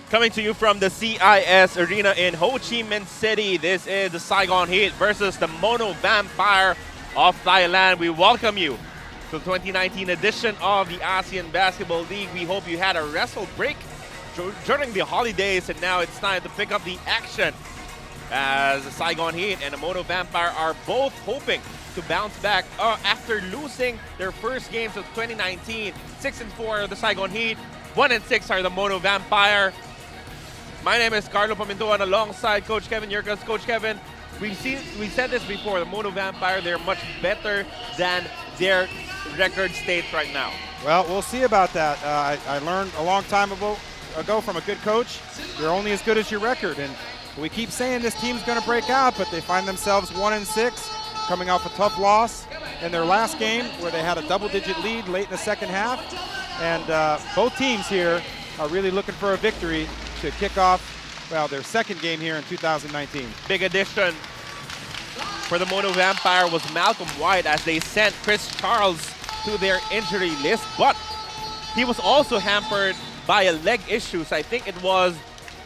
Coming to you from the CIS Arena in Ho Chi Minh City, this is the Saigon Heat versus the Mono Vampire of Thailand. We welcome you to the 2019 edition of the ASEAN Basketball League. We hope you had a restful break during the holidays, and now it's time to pick up the action as the Saigon Heat and the Mono Vampire are both hoping to bounce back after losing their first games of 2019. 6-4 are the Saigon Heat, 1-6 are the Mono Vampire. My name is Carlo Pamintuan alongside Coach Kevin Yerkas. Coach Kevin, we said this before, the Mono Vampire, they're much better than their record states right now. Well, we'll see about that. I learned a long time ago from a good coach, you're only as good as your record. And we keep saying this team's going to break out, but they find themselves 1-6, coming off a tough loss in their last game where they had a double-digit lead late in the second half. And both teams here are really looking for a victory to kick off, well, their second game here in 2019. Big addition for the Mono Vampire was Malcolm White as they sent Chris Charles to their injury list, but he was also hampered by a leg issues. I think it was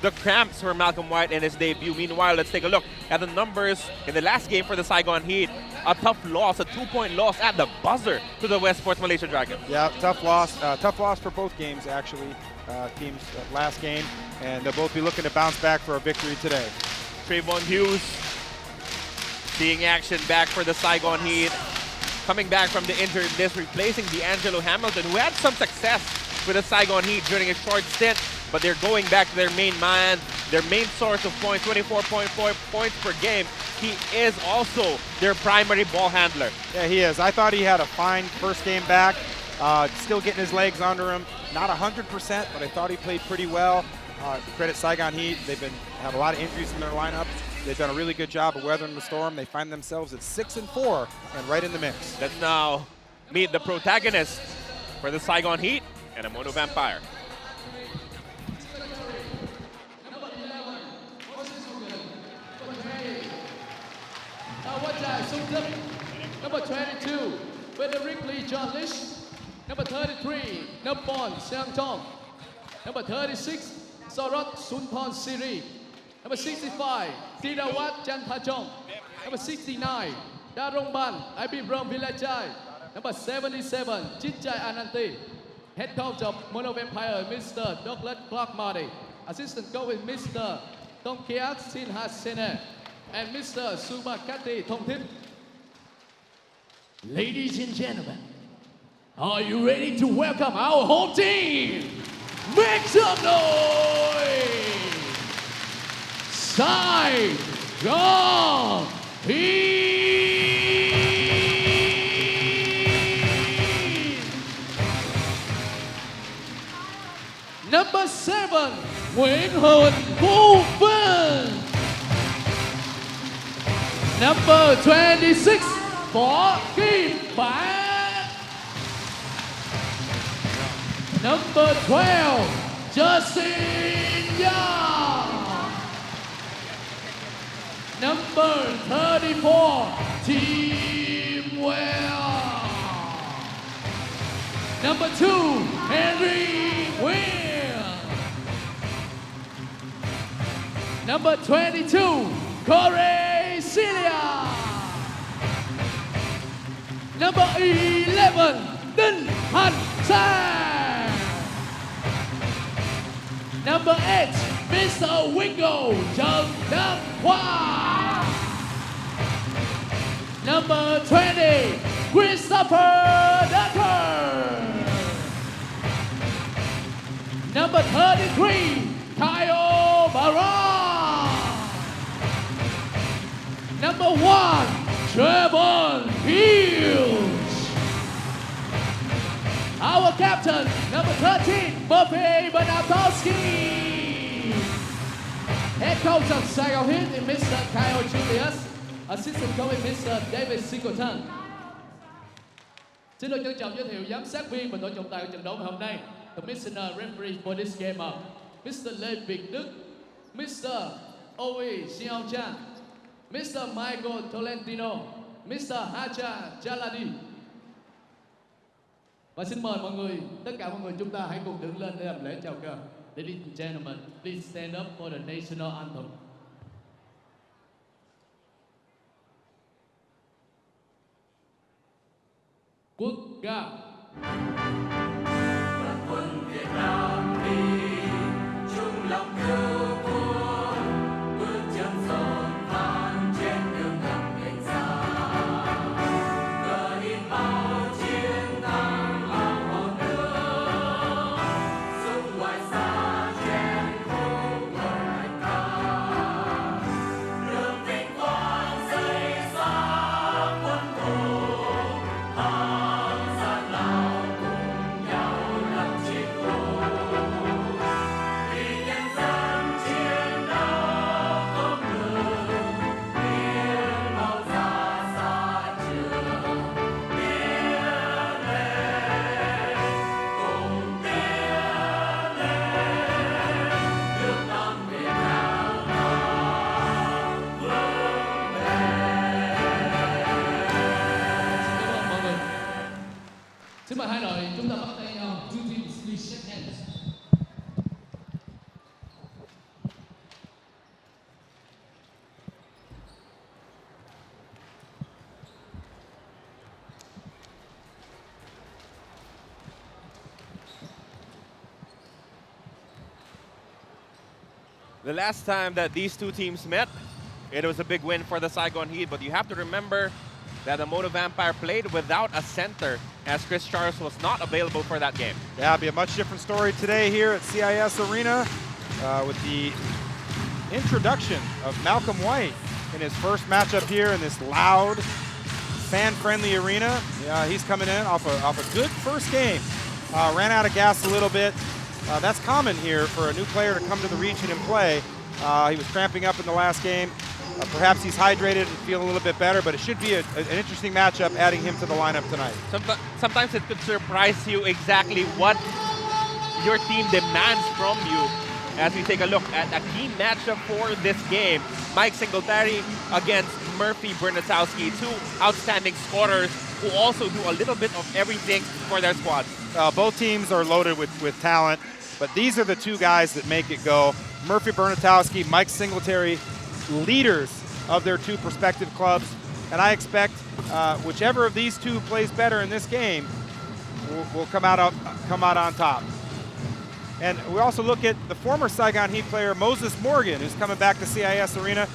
the cramps for Malcolm White in his debut. Meanwhile, let's take a look at the numbers in the last game for the Saigon Heat. A tough loss, a 2-point loss at the buzzer to the West Sports Malaysia Dragons. Yeah, tough loss for both games actually. Teams last game, and they'll both be looking to bounce back for a victory today. Trayvon Hughes seeing action back for the Saigon Heat. Coming back from the injured list, replacing D'Angelo Hamilton, who had some success with the Saigon Heat during a short stint, but they're going back to their main man, their main source of points, 24.4 points per game. He is also their primary ball handler. Yeah, he is. I thought he had a fine first game back. Still getting his legs under him. Not 100%, but I thought he played pretty well. Credit Saigon Heat. They've had a lot of injuries in their lineup. They've done a really good job of weathering the storm. They find themselves at 6-4 and right in the mix. Let's now meet the protagonists for the Saigon Heat and the Mono Vampire. Number 22, Frederick Lee John Lish. Number 33, Napon Siang Tong. Number 36, Sarat Sunpon Siri. Number 65, Tirawat Jantachong. Number 69, Darongban Ibibram Villajai. Number 77, Chitjai Ananti. Head coach of Mono Vampire, Mr. Douglas Clark Marty. Assistant coach is Mr. Tongkiat Sinhas Sene and Mr. Sumakati Tongtip. Ladies and gentlemen, are you ready to welcome our home team? Make some noise! Saigon Heat! Number 7, Nguyễn Huỳnh Vũ Vinh. Number 26, Võ Kim Bản. Number 12, Justin Young. Number 34, Team Well. Number 2, Henry Will. Number 22, Corey Celia. Number 11, Đinh Hành Sang. Number 8, Mr. Wingo Trần Đăng Khoa. Number 20, Christopher Ducker. Number 33, Kyle Baron. Number 1, Trevor Hughes. Our captain, number 13, Murphy Bonatowski. Head coach of Saigon Heat is Mr. Kyle Julius. Assistant coach is Mr. David Singleton. Xin được trân trọng giới thiệu giám sát viên và tổ trọng tài của trận đấu ngày hôm nay. Commissioner referee for this game, Mr. Lê Việt Đức, Mr. Owe Xiao Chan, Mr. Michael Tolentino, Mr. Hacha Jaladi. Và xin mời mọi người, tất cả mọi người chúng ta hãy cùng đứng lên để làm lễ chào cờ. Ladies and gentlemen, please stand up for the national anthem. Quốc ca. Quân Việt Nam đi chung lòng cứu vua, bước chân dồn vang trên đường ngập ngàn xa. Cờ in bao chiến thắng ao hồn nước, súng ngoài xa trên khung ngợi ca. Đường vinh quang xây sáng quân thù, hàng gian lao cùng nhau lập chiến khu. Vì nhân dân chiến đấu không ngừng, tiếng màu ra xa trường. Tiến lên, cùng tiến lên, nước Nam Việt Nam vững bền. Xin cảm ơn mọi người. Xin mời hai đội chúng ta bắt tay nhau. Two teams please shake hands. The last time that these two teams met, it was a big win for the Saigon Heat, but you have to remember that the Mono Vampire played without a center as Chris Charles was not available for that game. Yeah, it'll be a much different story today here at CIS Arena with the introduction of Malcolm White in his first matchup here in this loud, fan-friendly arena. Yeah, he's coming in off a good first game. Ran out of gas a little bit. That's common here for a new player to come to the region and play. He was cramping up in the last game. Perhaps he's hydrated and feeling a little bit better, but it should be an interesting matchup adding him to the lineup tonight. Sometimes it could surprise you exactly what your team demands from you. As we take a look at a key matchup for this game, Mike Singletary against Murphy Bernatowski, two outstanding scorers who also do a little bit of everything for their squads. Both teams are loaded with talent, but these are the two guys that make it go. Murphy Bernatowski, Mike Singletary, leaders of their two prospective clubs, and I expect whichever of these two plays better in this game will come out on top. And we also look at the former Saigon Heat player Moses Morgan, who's coming back to CIS Arena.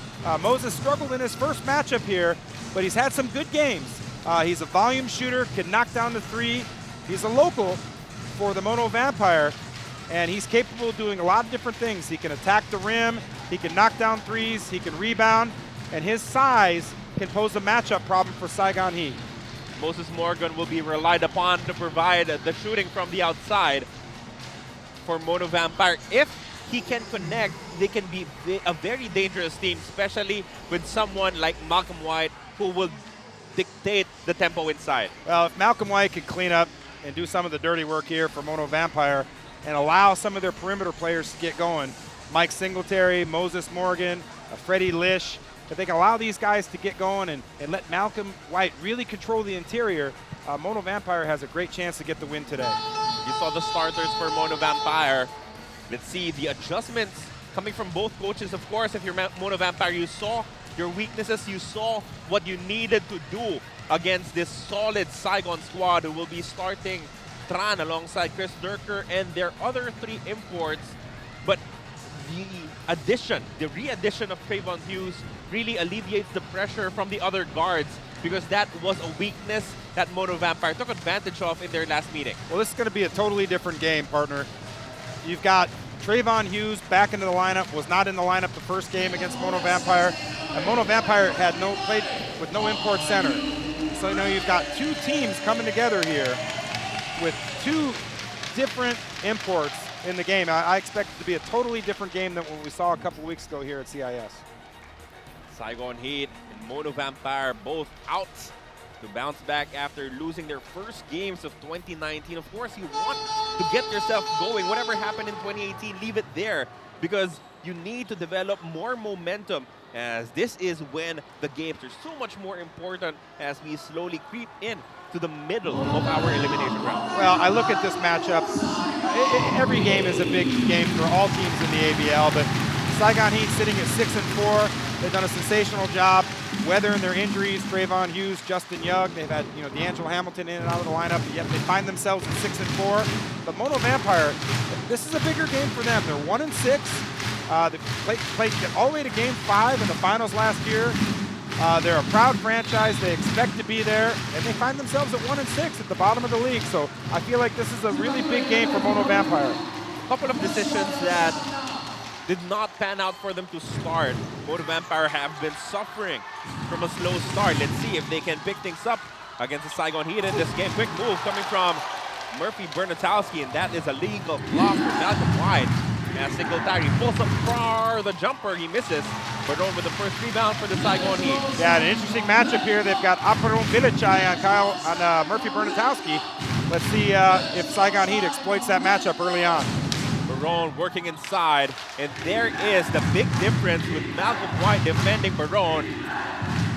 Moses struggled in his first matchup here, but he's had some good games. He's a volume shooter, can knock down the three. He's a local for the Mono Vampire, and he's capable of doing a lot of different things. He can attack the rim, he can knock down threes, he can rebound, and his size can pose a matchup problem for Saigon Heat. Moses Morgan will be relied upon to provide the shooting from the outside for Mono Vampire. If he can connect, they can be a very dangerous team, especially with someone like Malcolm White who will dictate the tempo inside. Well, if Malcolm White can clean up and do some of the dirty work here for Mono Vampire and allow some of their perimeter players to get going, Mike Singletary, Moses Morgan, Freddie Lish, if they can allow these guys to get going and let Malcolm White really control the interior, Mono Vampire has a great chance to get the win today. You saw the starters for Mono Vampire. Let's see the adjustments coming from both coaches. Of course, if you're Mono Vampire, you saw your weaknesses, you saw what you needed to do against this solid Saigon squad who will be starting Tran alongside Chris Durker and their other three imports. But the re-addition of Trayvon Hughes really alleviates the pressure from the other guards, because that was a weakness that Mono Vampire took advantage of in their last meeting. Well, this is going to be a totally different game, partner. You've got Trayvon Hughes back into the lineup, was not in the lineup the first game against Mono Vampire, and Mono Vampire played with no import center. So now you've got two teams coming together here with two different imports in the game. I expect it to be a totally different game than what we saw a couple weeks ago here at CIS. Saigon Heat and Mono Vampire both out to bounce back after losing their first games of 2019. Of course, you want to get yourself going. Whatever happened in 2018, leave it there, because you need to develop more momentum as this is when the games are so much more important as we slowly creep in to the middle of our elimination round. Well, I look at this matchup. Every game is a big game for all teams in the ABL, but Saigon Heat sitting at 6-4. They've done a sensational job weathering their injuries. Trayvon Hughes, Justin Young. They've had D'Angelo Hamilton in and out of the lineup, yet they find themselves at 6-4. But Mono Vampire, this is a bigger game for them. They're 1-6. They played all the way to Game 5 in the finals last year. They're a proud franchise. They expect to be there, and they find themselves at 1-6 at the bottom of the league. So I feel like this is a really big game for Mono Vampire. A couple of decisions that did not pan out for them to start. Mono Vampire have been suffering from a slow start. Let's see if they can pick things up against the Saigon Heat in this game. Quick move coming from Murphy Bernatowski, and that is a legal block for Malcolm White. As Singletary pulls up for the jumper, he misses. Baron with the first rebound for the Saigon Heat. Yeah, an interesting matchup here. They've got Aparon Vilichai on Murphy Bernatowski. Let's see if Saigon Heat exploits that matchup early on. Baron working inside, and there is the big difference with Malcolm White defending Baron.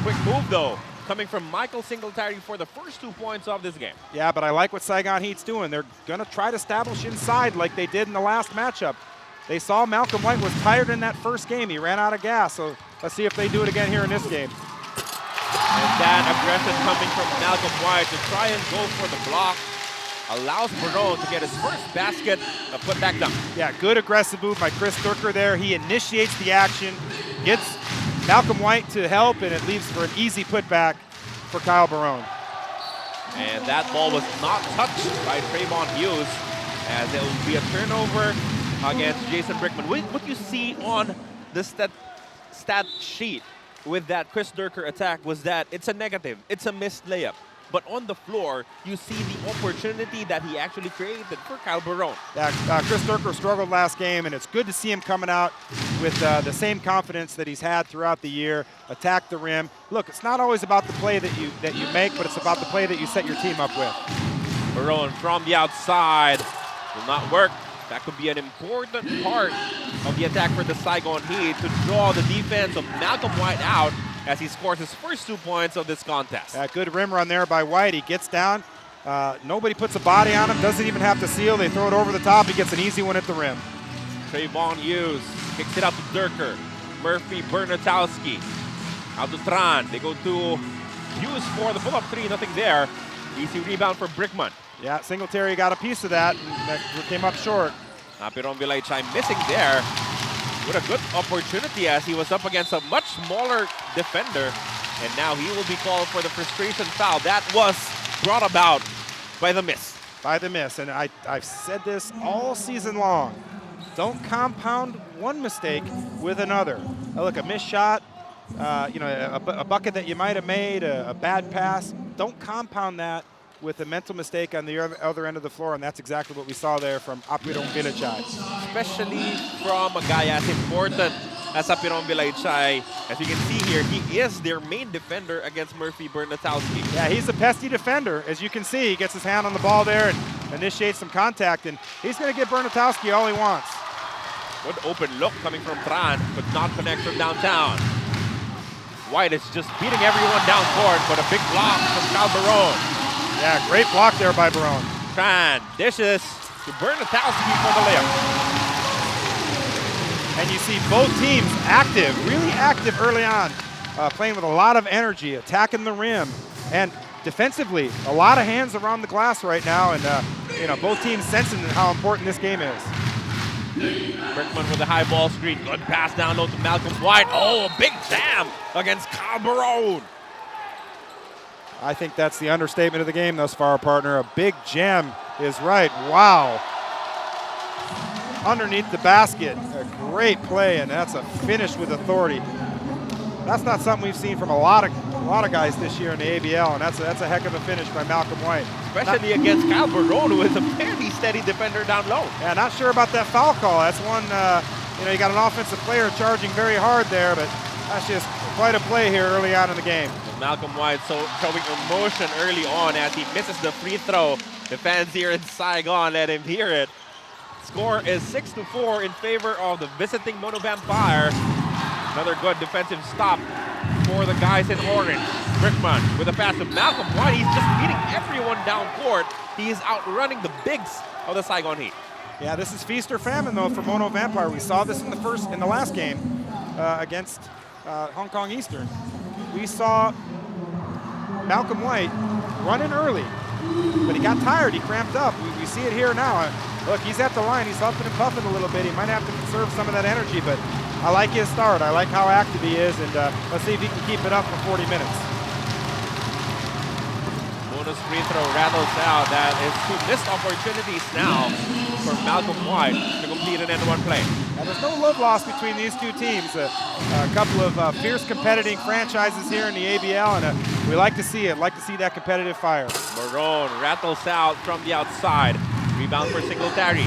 Quick move though, coming from Michael Singletary for the first 2 points of this game. Yeah, but I like what Saigon Heat's doing. They're going to try to establish inside like they did in the last matchup. They saw Malcolm White was tired in that first game. He ran out of gas, so let's see if they do it again here in this game. And that aggression coming from Malcolm White to try and go for the block allows Baron to get his first basket, a putback dunk. Yeah, good aggressive move by Chris Durker there. He initiates the action, gets Malcolm White to help, and it leaves for an easy putback for Kyle Baron. And that ball was not touched by Trayvon Hughes, as it will be a turnover against Jason Brickman. What you see on the stat sheet with that Chris Durker attack was that it's a negative, it's a missed layup. But on the floor, you see the opportunity that he actually created for Kyle Baron. Yeah, Chris Durker struggled last game, and it's good to see him coming out with the same confidence that he's had throughout the year, attack the rim. Look, it's not always about the play that you make, but it's about the play that you set your team up with. Baron from the outside will not work. That could be an important part of the attack for the Saigon Heat to draw the defense of Malcolm White out as he scores his first 2 points of this contest. Good rim run there by White. He gets down. Nobody puts a body on him, doesn't even have to seal. They throw it over the top. He gets an easy one at the rim. Trayvon Hughes kicks it out to Durker. Murphy Bernatowski out to Tran. They go to Hughes for the pull-up three, nothing there. Easy rebound for Brickman. Yeah, Singletary got a piece of that, and that came up short. Apiron Vilaichai missing there with a good opportunity as he was up against a much smaller defender. And now he will be called for the frustration foul. That was brought about by the miss. By the miss, and I've said this all season long. Don't compound one mistake with another. Now look, a missed shot, a bucket that you might have made, a bad pass. Don't compound that with a mental mistake on the other end of the floor, and that's exactly what we saw there from Apiron Vilaichai. Especially from a guy as important as Apiron Vilaichai. As you can see here, he is their main defender against Murphy Bernatowski. Yeah, he's a pesky defender. As you can see, he gets his hand on the ball there and initiates some contact, and he's going to give Bernatowski all he wants. Good open look coming from Tran, but not connect from downtown. White is just beating everyone down court, but a big block from Kyle Baron. Yeah, great block there by Baron. Tran dishes to Bernatowski for the layup. And you see both teams active, really active early on, playing with a lot of energy, attacking the rim, and defensively, a lot of hands around the glass right now, and both teams sensing how important this game is. Brickman with a high ball screen. Good pass down low to Malcolm White. Oh, a big jam against Kyle Baron. I think that's the understatement of the game thus far, partner. A big jam is right. Wow. Underneath the basket. A great play, and that's a finish with authority. That's not something we've seen from a lot of guys this year in the ABL, and that's a heck of a finish by Malcolm White. Especially against Kyle Baron, who is a fairly steady defender down low. Yeah, not sure about that foul call. That's one, you got an offensive player charging very hard there, but that's just quite a play here early on in the game. Malcolm White showing emotion early on as he misses the free throw. The fans here in Saigon let him hear it. Score is 6-4 in favor of the visiting Mono Vampire. Another good defensive stop for the guys in orange. Brickman with a pass to Malcolm White. He's just beating everyone down court. He is outrunning the bigs of the Saigon Heat. Yeah, this is feast or famine though for Mono Vampire. We saw this in the last game against Hong Kong Eastern. We saw Malcolm White running early, but he got tired. He cramped up. We see it here now. Look, he's at the line. He's huffing and puffing a little bit. He might have to conserve some of that energy, but I like his start. I like how active he is, and let's see if he can keep it up for 40 minutes. Bonus free throw rattles out. That is 2 missed opportunities now for Malcolm White to complete an end-one play. Now, there's no love lost between these two teams. A couple of fierce competing franchises here in the ABL, and we like to see it. Like to see that competitive fire. Marone rattles out from the outside. Rebound for Singletary.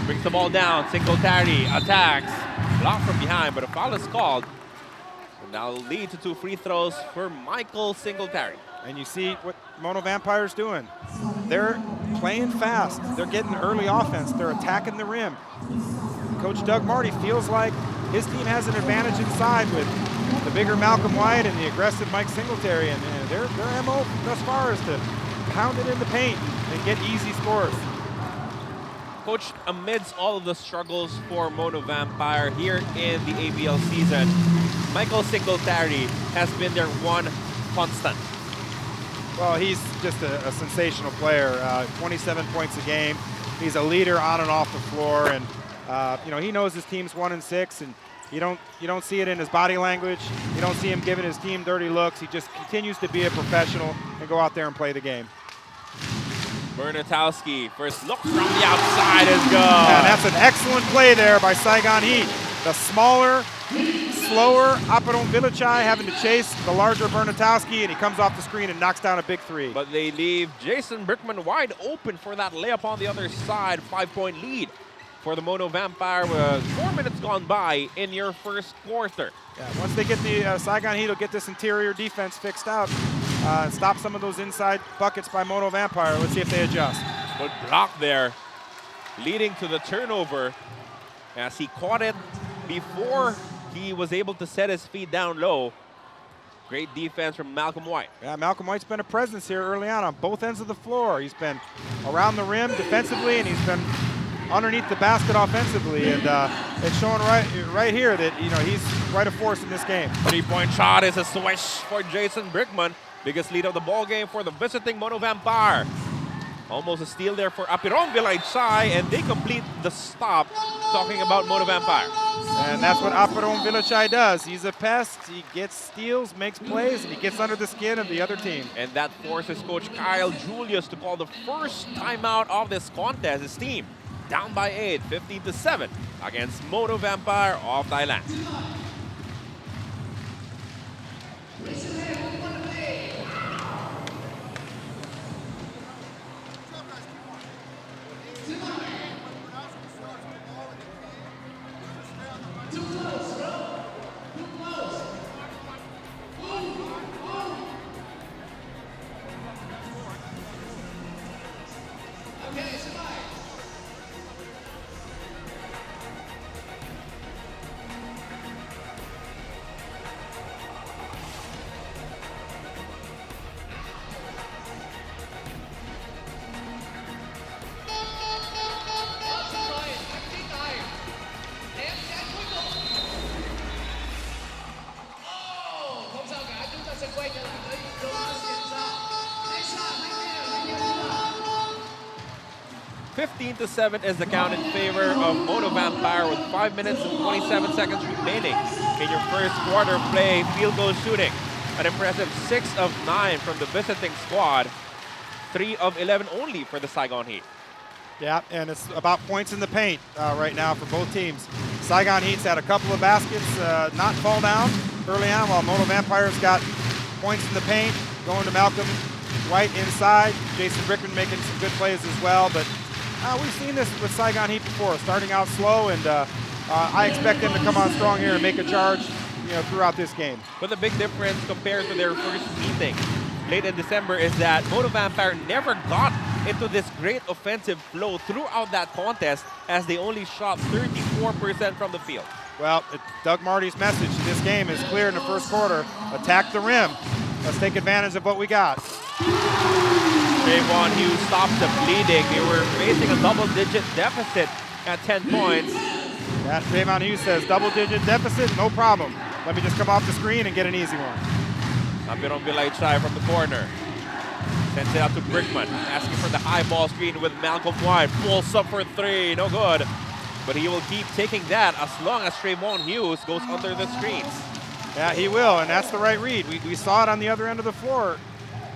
Brings the ball down. Singletary attacks. Blocked from behind, but a foul is called. And that will lead to 2 free throws for Michael Singletary. And you see what Mono Vampire's doing. They're playing fast. They're getting early offense. They're attacking the rim. Coach Doug Marty feels like his team has an advantage inside with the bigger Malcolm White and the aggressive Mike Singletary. And their MO thus far is to pound it in the paint and get easy scores. Coach, amidst all of the struggles for Mono Vampire here in the ABL season, Michael Singletary has been their one constant. Well, he's just a sensational player. 27 points a game. He's a leader on and off the floor, and you know, he knows his team's 1-6, and you don't see it in his body language. You don't see him giving his team dirty looks. He just continues to be a professional and go out there and play the game. Bernatowski, first look from the outside is good. And that's an excellent play there by Saigon Heat. The smaller, slower Aparon Vilichai having to chase the larger Bernatowski, and he comes off the screen and knocks down a big 3. But they leave Jason Brickman wide open for that layup on the other side. 5-point lead for the Mono Vampire with 4 minutes gone by in your first quarter. Yeah, once they get the Saigon Heat will get this interior defense fixed out and stop some of those inside buckets by Mono Vampire. Let's see if they adjust. Good block there, leading to the turnover as he caught it before he was able to set his feet down low. Great defense from Malcolm White. Yeah, Malcolm White's been a presence here early on both ends of the floor. He's been around the rim defensively, and he's been underneath the basket offensively, and it's showing right here that, you know, he's quite a force in this game. 3-point shot is a swish for Jason Brickman. Biggest lead of the ball game for the visiting Mono Vampire. Almost a steal there for Aparon Vilichai, and they complete the stop talking about Mono Vampire. And that's what Aparon Vilichai does. He's a pest. He gets steals, makes plays, and he gets under the skin of the other team. And that forces Coach Kyle Julius to call the first timeout of this contest. His team down by 8, 15-7 against Mono Vampire of Thailand. -7 is the count in favor of Mono Vampire with 5 minutes and 27 seconds remaining in your first quarter play. Field goal shooting, an impressive 6 of 9 from the visiting squad, 3 of 11 only for the Saigon Heat. Yeah, and it's about points in the paint right now for both teams. Saigon Heat's had a couple of baskets not fall down early on, while Mono Vampire's got points in the paint, going to Malcolm White inside. Jason Brickman making some good plays as well, but we've seen this with Saigon Heat before, starting out slow, and I expect them to come on strong here and make a charge, you know, throughout this game. But the big difference compared to their first meeting late in December is that Mono Vampire never got into this great offensive flow throughout that contest, as they only shot 34% from the field. Well, Doug Marty's message in this game is clear in the first quarter. Attack the rim. Let's take advantage of what we got. Trayvon Hughes stopped the bleeding. They were facing a double-digit deficit at 10 points. Yeah, Trayvon Hughes says double-digit deficit, no problem. Let me just come off the screen and get an easy one. Apiron Vilay from the corner. Sends it out to Brickman, asking for the high ball screen with Malcolm White. Pulls up for three, no good. But he will keep taking that as long as Trayvon Hughes goes under the screens. Yeah, he will, and that's the right read. We saw it on the other end of the floor.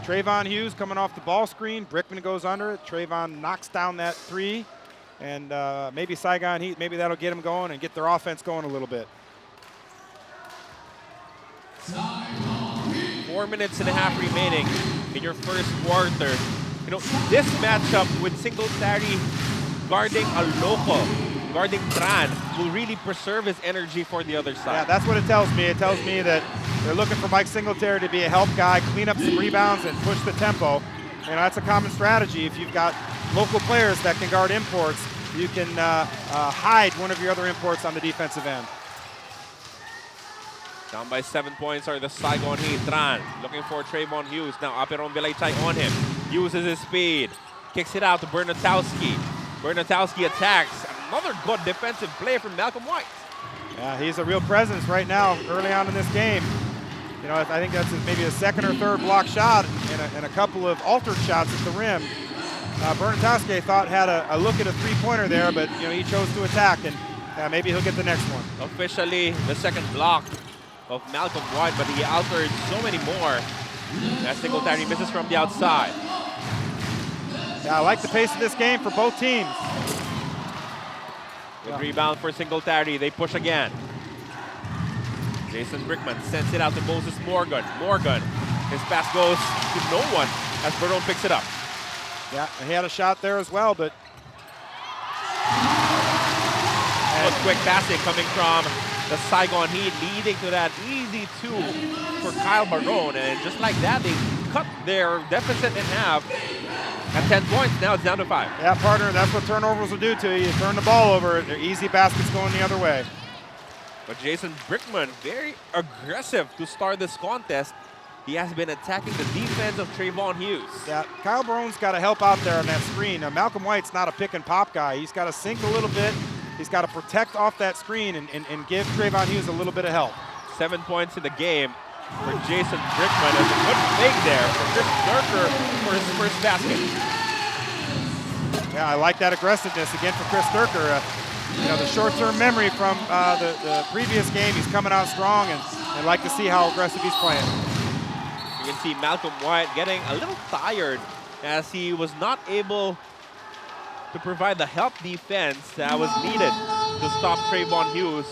Trayvon Hughes coming off the ball screen. Brickman goes under it. Trayvon knocks down that three. And maybe Saigon Heat, maybe that'll get them going and get their offense going a little bit. 4 minutes and a half remaining in your first quarter. You know, this matchup with Singletary guarding a local, guarding Tran, will really preserve his energy for the other side. Yeah, that's what it tells me. It tells me that they're looking for Mike Singletary to be a help guy, clean up some rebounds, and push the tempo. You know, that's a common strategy. If you've got local players that can guard imports, you can hide one of your other imports on the defensive end. Down by 7 points are the Saigon Heat. Tran looking for Trayvon Hughes. Now Apiron Vilay on him. Uses his speed. Kicks it out to Bernatowski. Bernatowski attacks. Another good defensive play from Malcolm White. Yeah, he's a real presence right now early on in this game. You know, I think that's maybe a second or third block shot and a couple of altered shots at the rim. Bernatowski thought had a look at a three-pointer there, but you know he chose to attack, and maybe he'll get the next one. Officially the second block of Malcolm White, but he altered so many more as Singletary misses from the outside. Yeah, I like the pace of this game for both teams. Good rebound for Singletary. They push again. Jason Brickman sends it out to Moses Morgan. Morgan, his pass goes to no one as Barone picks it up. Yeah, he had a shot there as well, but... And quick passing coming from the Saigon Heat, leading to that easy two for Kyle Barone. And just like that, they cut their deficit in half. At 10 points, now it's down to 5. Yeah, partner, that's what turnovers will do to you. You turn the ball over, they're easy baskets going the other way. But Jason Brickman, very aggressive to start this contest. He has been attacking the defense of Trayvon Hughes. Yeah, Kyle Barone's got to help out there on that screen. Now, Malcolm White's not a pick and pop guy. He's got to sink a little bit. He's got to protect off that screen and give Trayvon Hughes a little bit of help. 7 points in the game for Jason Brickman. There's a good fake there for Chris Durker for his first basket. Yeah, I like that aggressiveness again for Chris Durker. You know, the short-term memory from the previous game, he's coming out strong, and I'd like to see how aggressive he's playing. You can see Malcolm White getting a little tired as he was not able to provide the help defense that was needed to stop Trayvon Hughes,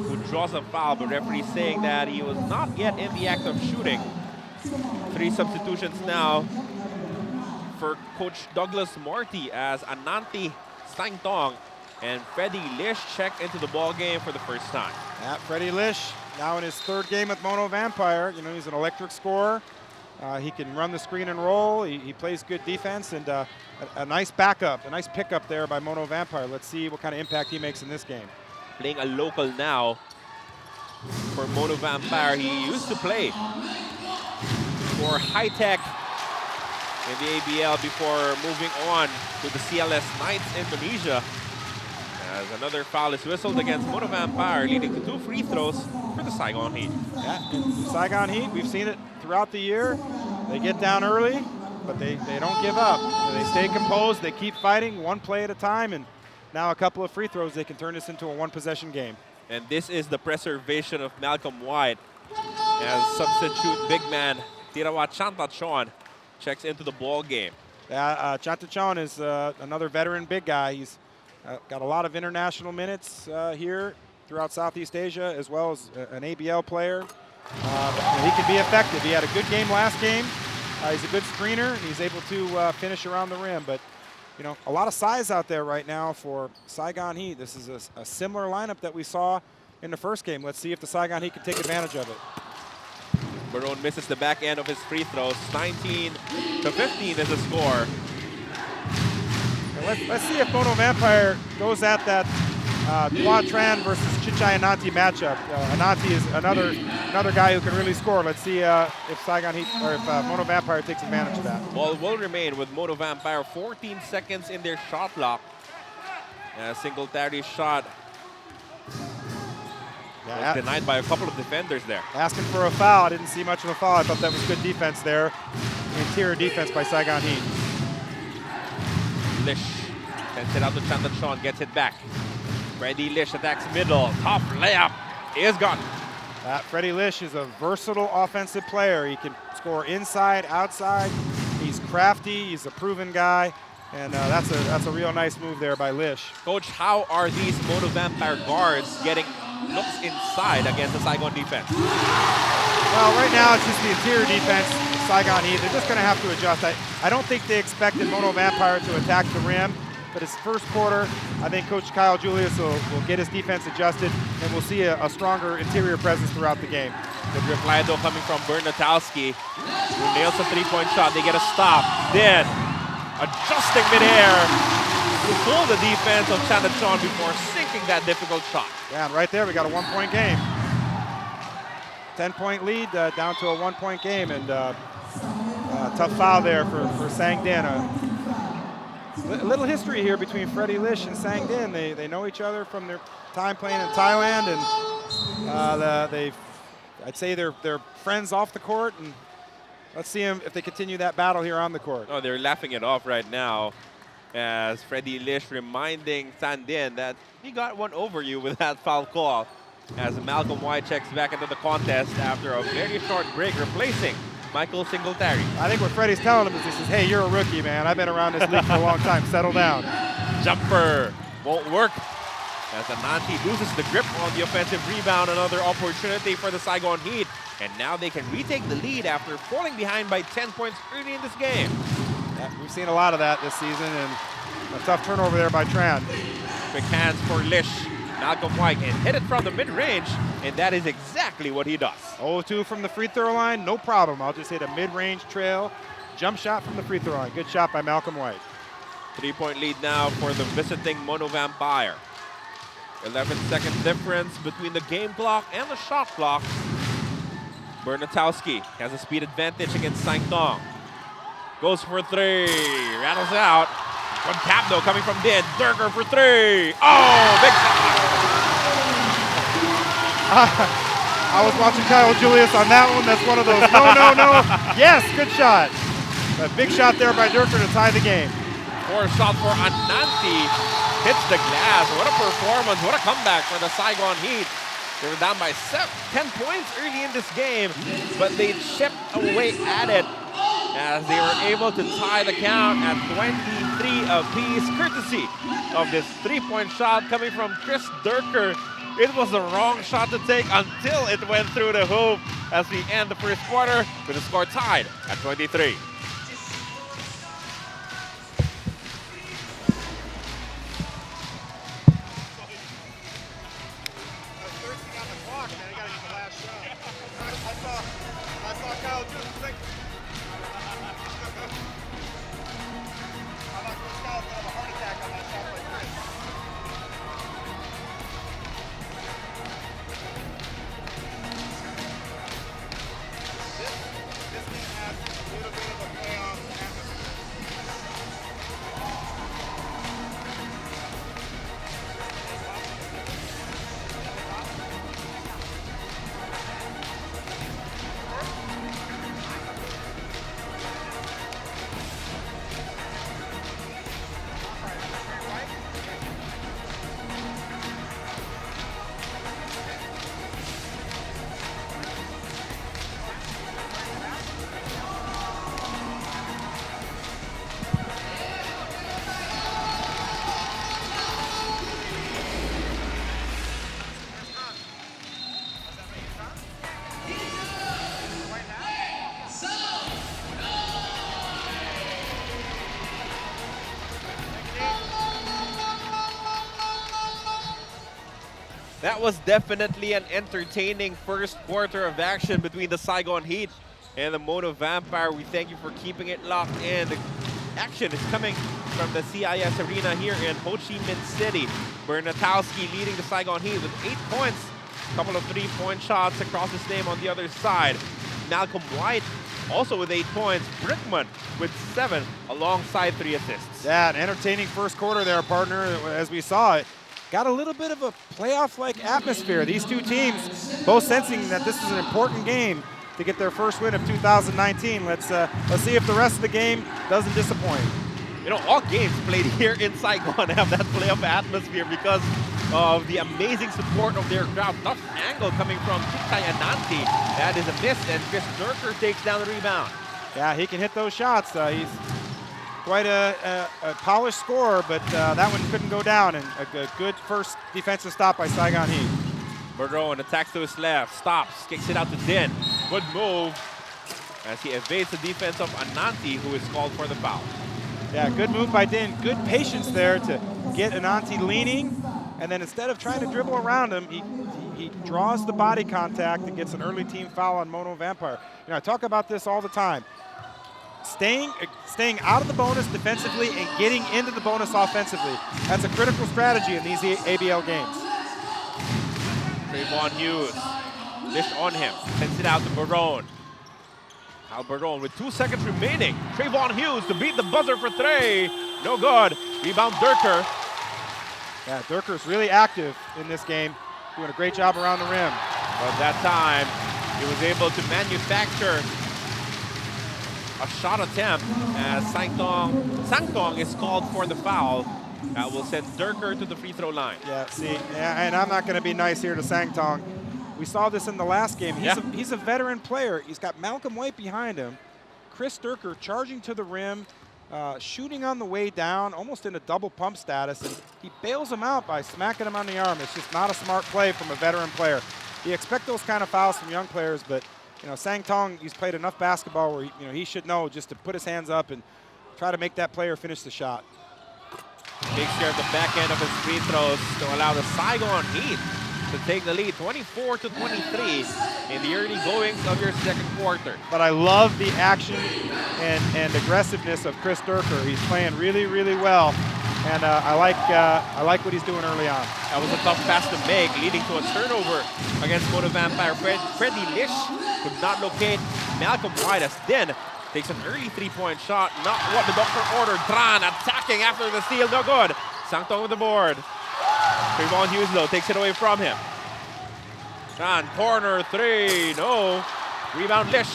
who draws a foul, but referee saying that he was not yet in the act of shooting. 3 substitutions now for Coach Douglas Morty as Ananti Stangtong and Freddie Lish check into the ball game for the first time. Yeah, Freddie Lish now in his 3rd game with Mono Vampire. You know, he's an electric scorer. He can run the screen and roll. He plays good defense, and a nice backup, a nice pickup there by Mono Vampire. Let's see what kind of impact he makes in this game. Playing a local now for Mono Vampire. He used to play for High Tech in the ABL before moving on to the CLS Knights Indonesia. As another foul is whistled against Mono Vampire, leading to 2 free throws for the Saigon Heat. Yeah, Saigon Heat, we've seen it throughout the year. They get down early, but they don't give up. They stay composed, they keep fighting 1 play at a time, and now a couple of free throws, they can turn this into a 1-possession game. And this is the preservation of Malcolm White as substitute big man Tirawa Chantachon checks into the ball game. Yeah, Chantachon is another veteran big guy. He's got a lot of international minutes here throughout Southeast Asia, as well as an ABL player. He can be effective. He had a good game last game. He's a good screener. He's able to finish around the rim. But, you know, a lot of size out there right now for Saigon Heat. This is a similar lineup that we saw in the first game. Let's see if the Saigon Heat can take advantage of it. Barone misses the back end of his free throws. 19-15 is the score. And let's see if Mono Vampire goes at that Qua Tran versus Chichai Ananti matchup. Ananti is another guy who can really score. Let's see if Saigon Heat or if Mono Vampire takes advantage of that. Ball will remain with Mono Vampire. 14 seconds in their shot clock. Singletary shot was denied by a couple of defenders there. Asking for a foul. I didn't see much of a foul. I thought that was good defense there. Interior defense by Saigon Heat. Lish sends it out to Chandachon, gets it back. Freddie Lish attacks middle. Top layup is gone. Freddie Lish is a versatile offensive player. He can score inside, outside. He's crafty. He's a proven guy. And that's a real nice move there by Lish. Coach, how are these Mono Vampire guards getting looks inside against the Saigon defense? Well, right now it's just the interior defense, Saigon Heat. They're just going to have to adjust. I don't think they expected Mono Vampire to attack the rim, but it's first quarter. I think Coach Kyle Julius will get his defense adjusted, and we'll see a stronger interior presence throughout the game. Good reply though coming from Bernatowski, who nails a three-point shot. They get a stop. Then adjusting midair to pull the defense of Chandachon before sinking that difficult shot. Yeah, and right there we got a one-point game. 10-point lead down to a one-point game, and tough foul there for Sang Din. A little history here between Freddie Lish and Sang Din. They know each other from their time playing in Thailand, and I'd say they're friends off the court, and let's see if they continue that battle here on the court. Oh, they're laughing it off right now as Freddie Lish reminding Sang Din that he got one over you with that foul call, as Malcolm White checks back into the contest after a very short break, replacing Michael Singletary. I think what Freddie's telling him is he says, hey, you're a rookie, man. I've been around this league for a long time. Settle down. Jumper won't work as Ananti loses the grip on the offensive rebound. Another opportunity for the Saigon Heat. And now they can retake the lead after falling behind by 10 points early in this game. Yeah, we've seen a lot of that this season, and a tough turnover there by Tran. Quick hands for Lish. Malcolm White and hit it from the mid-range, and that is exactly what he does. 0-2 from the free throw line, no problem. I'll just hit a mid-range trail, jump shot from the free throw line. Good shot by Malcolm White. 3-point lead now for the visiting Mono Vampire. 11-second difference between the game clock and the shot clock. Bernatowski has a speed advantage against Sang Tong. Goes for three, rattles out. Good tap though coming from Din. Durker for three. Oh, big shot. I was watching Kyle Julius on that one. That's one of those, no. Yes, good shot. A big shot there by Durker to tie the game. Four shot for Ananti. Hits the glass. What a performance. What a comeback for the Saigon Heat. They were down by 10 points early in this game, but they chipped away at it as they were able to tie the count at 23 apiece, courtesy of this three-point shot coming from Chris Durker. It was the wrong shot to take until it went through the hoop as we end the first quarter with the score tied at 23. That was definitely an entertaining first quarter of action between the Saigon Heat and the Mono Vampire. We thank you for keeping it locked in. The action is coming from the CIS Arena here in Ho Chi Minh City. Bernatowski leading the Saigon Heat with 8 points. A couple of 3-point shots across his name on the other side. Malcolm White also with 8 points. Brickman with 7 alongside 3 assists. Yeah, an entertaining first quarter there, partner, as we saw it. Got a little bit of a playoff-like atmosphere. These two teams both sensing that this is an important game to get their first win of 2019. Let's see if the rest of the game doesn't disappoint. You know, all games played here in Saigon have that playoff atmosphere because of the amazing support of their crowd. Tough angle coming from Chitai Ananti. That is a miss, and Chris Durker takes down the rebound. Yeah, he can hit those shots. He's quite a polished scorer, but that one couldn't go down, and a good first defensive stop by Saigon Heat. Bergeron attacks to his left, stops, kicks it out to Din. Good move as he evades the defense of Ananti, who is called for the foul. Yeah, good move by Din. Good patience there to get Ananti leaning, and then instead of trying to dribble around him, he draws the body contact and gets an early team foul on Mono Vampire. You know, I talk about this all the time. Staying out of the bonus defensively and getting into the bonus offensively. That's a critical strategy in these ABL games. Trayvon Hughes, dish on him, sends it out to Barone. Al Barone with 2 seconds remaining. Trayvon Hughes to beat the buzzer for 3. No good. Rebound Durker. Yeah, Durker's really active in this game, doing a great job around the rim. But that time, he was able to manufacture a shot attempt as Sangtong is called for the foul. That will send Durker to the free throw line. Yeah, see, and I'm not going to be nice here to Sangtong. We saw this in the last game. He's a veteran player. He's got Malcolm White behind him. Chris Durker charging to the rim, shooting on the way down, almost in a double pump status, and he bails him out by smacking him on the arm. It's just not a smart play from a veteran player. You expect those kind of fouls from young players, but you know, Sangtong, he's played enough basketball where he should know just to put his hands up and try to make that player finish the shot. Takes care of the back end of his free throws to allow the Saigon Heat to take the lead 24-23 in the early goings of your second quarter. But I love the action and aggressiveness of Chris Durker. He's playing really, really well, and I like what he's doing early on. That was a tough pass to make, leading to a turnover against Mono Vampire. Freddie Lish could not locate Malcolm White as Din takes an early 3-point shot, not what the doctor ordered. Tran attacking after the steal, no good. Sangtong with the board. Trayvon Hughes though takes it away from him. Tran, corner 3, no. Rebound Lish.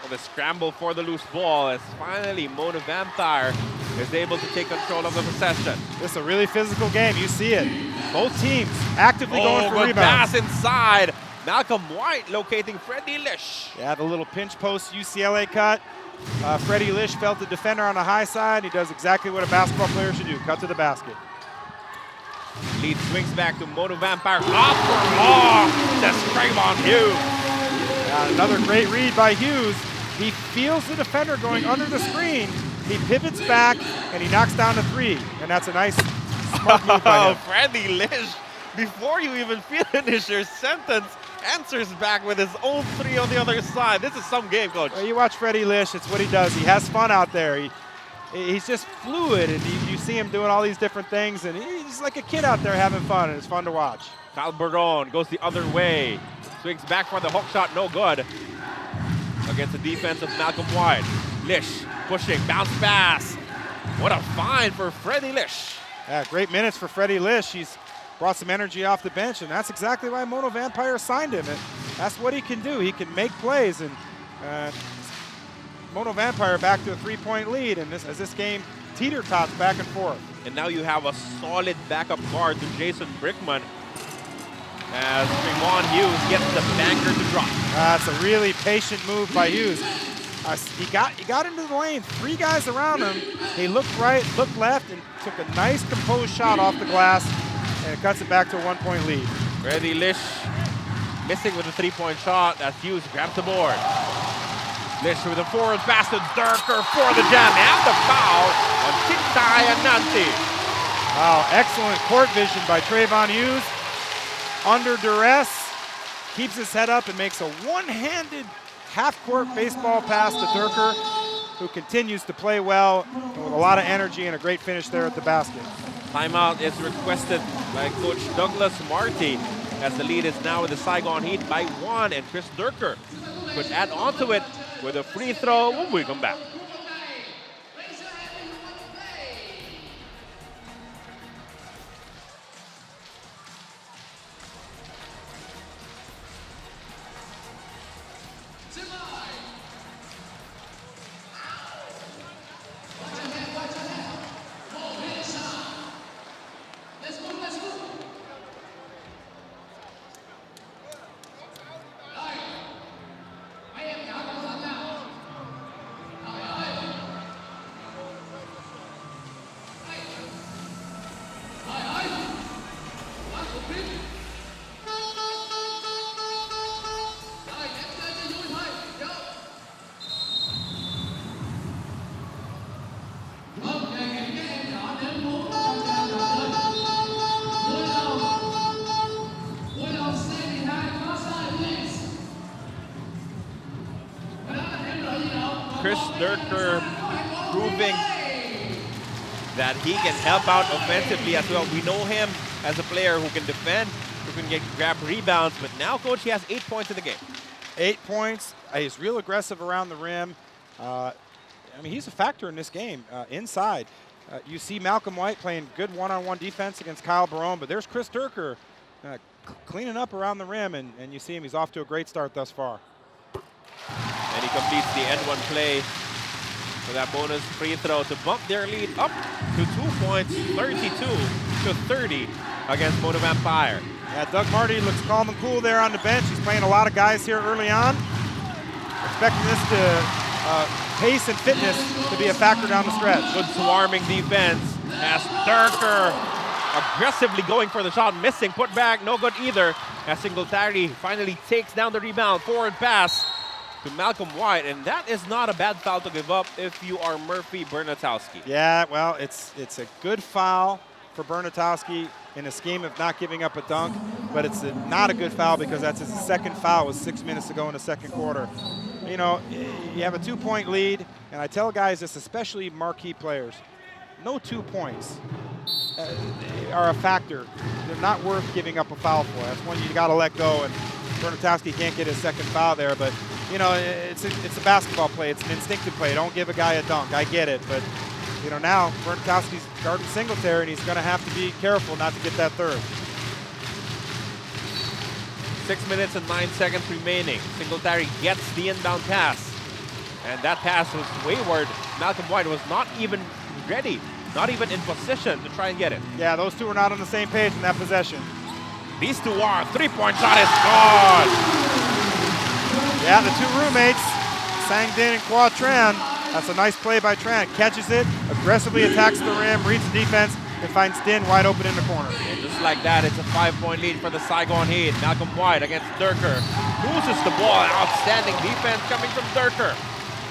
Well, the scramble for the loose ball as finally Mono Vampire is able to take control of the possession. This is a really physical game, you see it. Both teams actively going for good rebounds. pass inside. Malcolm White locating Freddie Lish. Yeah, the little pinch post UCLA cut. Freddie Lish felt the defender on the high side. He does exactly what a basketball player should do, cut to the basket. Lead swings back to Mono Vampire. Off for long. That's Trayvon Hughes. Another great read by Hughes. He feels the defender going under the screen. He pivots back, and he knocks down a 3. And that's a nice, smart move by him. Freddie Lish, before you even finish your sentence, answers back with his own 3 on the other side. This is some game, Coach. Well, you watch Freddie Lish, it's what he does. He has fun out there. He's just fluid, and you see him doing all these different things, and he's like a kid out there having fun, and it's fun to watch. Kyle Barone goes the other way. Swings back for the hook shot, no good. Against the defense of Malcolm White. Lish pushing, bounce pass. What a find for Freddie Lish. Yeah, great minutes for Freddie Lish. He's brought some energy off the bench, and that's exactly why Mono Vampire signed him. And that's what he can do. He can make plays, and Mono Vampire back to a 3-point lead, and as this game teeter-tots back and forth. And now you have a solid backup guard to Jason Brickman as Trayvon Hughes gets the banker to drop. That's a really patient move by Hughes. He got into the lane, 3 guys around him. He looked right, looked left, and took a nice composed shot off the glass, and it cuts it back to a 1-point lead. Freddie Lish missing with a 3-point shot as Hughes grabs the board. Lish with a forward pass to Durker for the jam and the foul on Chitai Ananti. Wow, excellent court vision by Trayvon Hughes. Under duress, keeps his head up and makes a one-handed half-court baseball pass to Durker. who continues to play well with a lot of energy and a great finish there at the basket. Timeout is requested by Coach Douglas Marty as the lead is now with the Saigon Heat by 1, and Chris Durker could add on to it with a free throw when we come back. Chris Durker proving that he can help out offensively as well. We know him as a player who can defend, who can grab rebounds, but now, Coach, he has 8 points in the game. 8 points. He's real aggressive around the rim. I mean, he's a factor in this game inside. You see Malcolm White playing good one-on-one defense against Kyle Barone, but there's Chris Durker cleaning up around the rim, and you see him. He's off to a great start thus far. And he completes the end one play for that bonus free throw to bump their lead up to 2 points, 32-30 against Mono Vampire. Yeah, Doug Marty looks calm and cool there on the bench. He's playing a lot of guys here early on. Expecting this pace and fitness to be a factor down the stretch. Good swarming defense as Durker aggressively going for the shot, missing, put back, no good either. As Singletary finally takes down the rebound, forward pass to Malcolm White, and that is not a bad foul to give up if you are Murphy Bernatowski. Yeah, well, it's a good foul for Bernatowski in a scheme of not giving up a dunk, but it's not a good foul because that's his second foul with 6 minutes to go in the second quarter. You know, you have a 2-point lead, and I tell guys this, especially marquee players, no 2 points are a factor. They're not worth giving up a foul for. That's one you got to let go, and Bernatowski can't get his second foul there, but you know, it's a basketball play. It's an instinctive play. Don't give a guy a dunk. I get it, but you know, now Bernatowski's guarding Singletary, and he's going to have to be careful not to get that third. 6 minutes and 9 seconds remaining. Singletary gets the inbound pass, and that pass was wayward. Malcolm White was not even ready, not even in position to try and get it. Yeah, those two are not on the same page in that possession. These two are. 3-point shot is gone. Yeah, the two roommates, Sang Din and Qua Tran. That's a nice play by Tran. Catches it, aggressively attacks the rim, reads the defense, and finds Din wide open in the corner. And just like that, it's a 5-point lead for the Saigon Heat. Malcolm White against Durker. Loses the ball. Outstanding defense coming from Durker.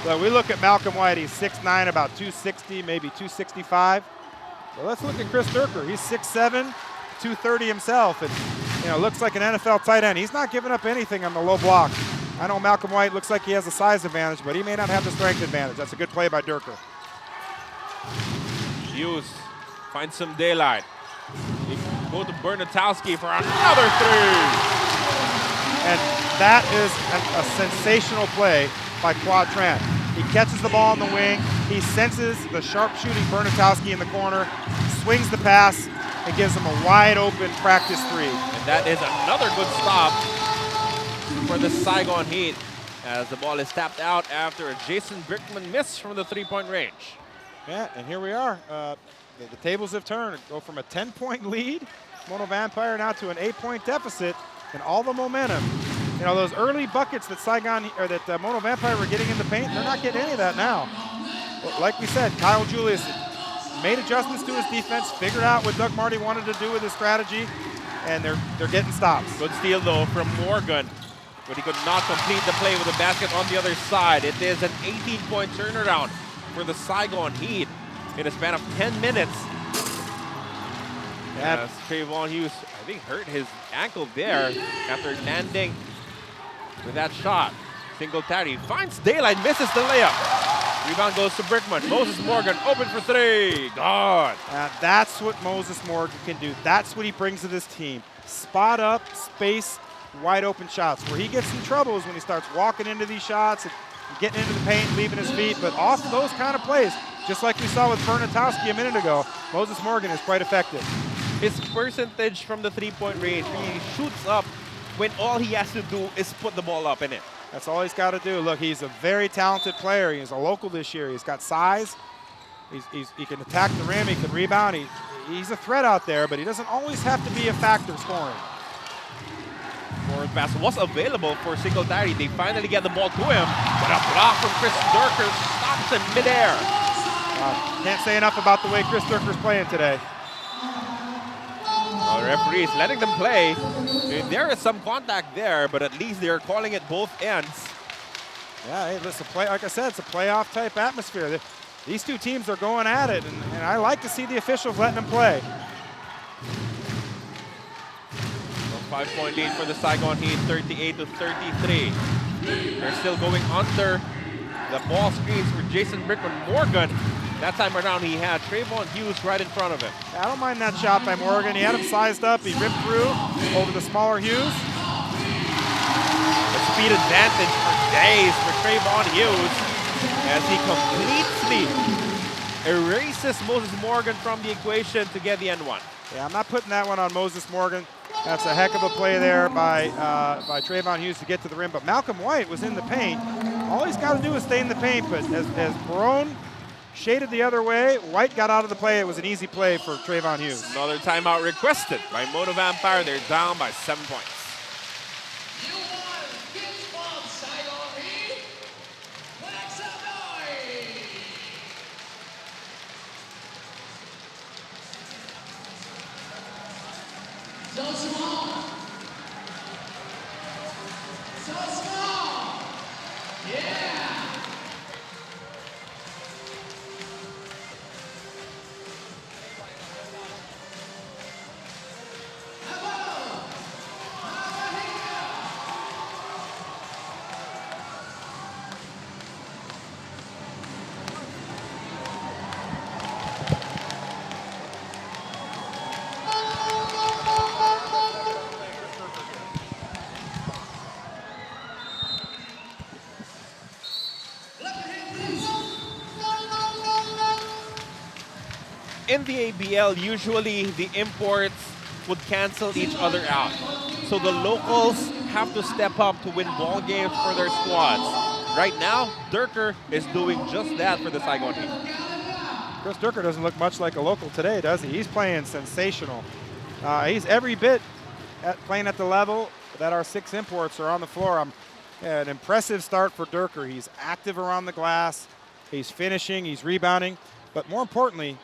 So we look at Malcolm White. He's 6'9", about 260, maybe 265. So let's look at Chris Durker. He's 6'7", 230 himself, and you know, looks like an NFL tight end. He's not giving up anything on the low block. I know Malcolm White looks like he has a size advantage, but he may not have the strength advantage. That's a good play by Durker. Hughes finds some daylight. He go to Bernatowski for another three. And that is a sensational play by Qua Tran. He catches the ball in the wing. He senses the sharp-shooting Bernatowski in the corner, swings the pass, and gives him a wide-open practice three. And that is another good stop for the Saigon Heat as the ball is tapped out after a Jason Brickman miss from the 3-point range. Yeah, and here we are. The tables have turned. Go from a 10-point lead, Mono Vampire, now to an 8-point deficit, and all the momentum. You know, those early buckets that Mono Vampire were getting in the paint, they're not getting any of that now. But like we said, Kyle Julius made adjustments to his defense, figured out what Doug Marty wanted to do with his strategy, and they're getting stops. Good steal, though, from Morgan, but he could not complete the play with the basket on the other side. It is an 18-point turnaround for the Saigon Heat in a span of 10 minutes. As Trayvon Hughes, I think, hurt his ankle there after landing with that shot. Singletary finds daylight, misses the layup. Rebound goes to Brickman. Moses Morgan open for three. Gone. That's what Moses Morgan can do. That's what he brings to this team. Spot up, space, wide open shots. Where he gets in trouble is when he starts walking into these shots and getting into the paint, leaving his feet. But off those kind of plays, just like we saw with Bernatowski a minute ago, Moses Morgan is quite effective. His percentage from the three-point range, he shoots up when all he has to do is put the ball up in it. That's all he's got to do. Look, he's a very talented player. He's a local this year. He's got size. He can attack the rim. He can rebound. He's a threat out there, but he doesn't always have to be a factor scoring. Forward pass was available for Singletary. They finally get the ball to him, but a block from Chris Durker stops in midair. Can't say enough about the way Chris Durker's playing today. Well, the referee is letting them play. There is some contact there, but at least they're calling it both ends. Yeah, hey, listen, like I said, it's a playoff type atmosphere. These two teams are going at it, and I like to see the officials letting them play. 5-point lead for the Saigon Heat, 38-33. They're still going under the ball screens for Jason Brickman. Morgan, that time around, he had Trayvon Hughes right in front of him. I don't mind that shot by Morgan. He had him sized up. He ripped through over the smaller Hughes. The speed advantage for days for Trayvon Hughes as he completely erases Moses Morgan from the equation to get the N1. Yeah, I'm not putting that one on Moses Morgan. That's a heck of a play there by Trayvon Hughes to get to the rim. But Malcolm White was in the paint. All he's got to do is stay in the paint. But as Barone shaded the other way, White got out of the play. It was an easy play for Trayvon Hughes. Another timeout requested by Mono Vampire. They're down by 7 points. In the ABL, usually the imports would cancel each other out. So the locals have to step up to win ball games for their squads. Right now, Durker is doing just that for the Saigon Heat. Chris Durker doesn't look much like a local today, does he? He's playing sensational. He's every bit playing at the level that our 6 imports are on the floor. An impressive start for Durker. He's active around the glass. He's finishing. He's rebounding. But more importantly,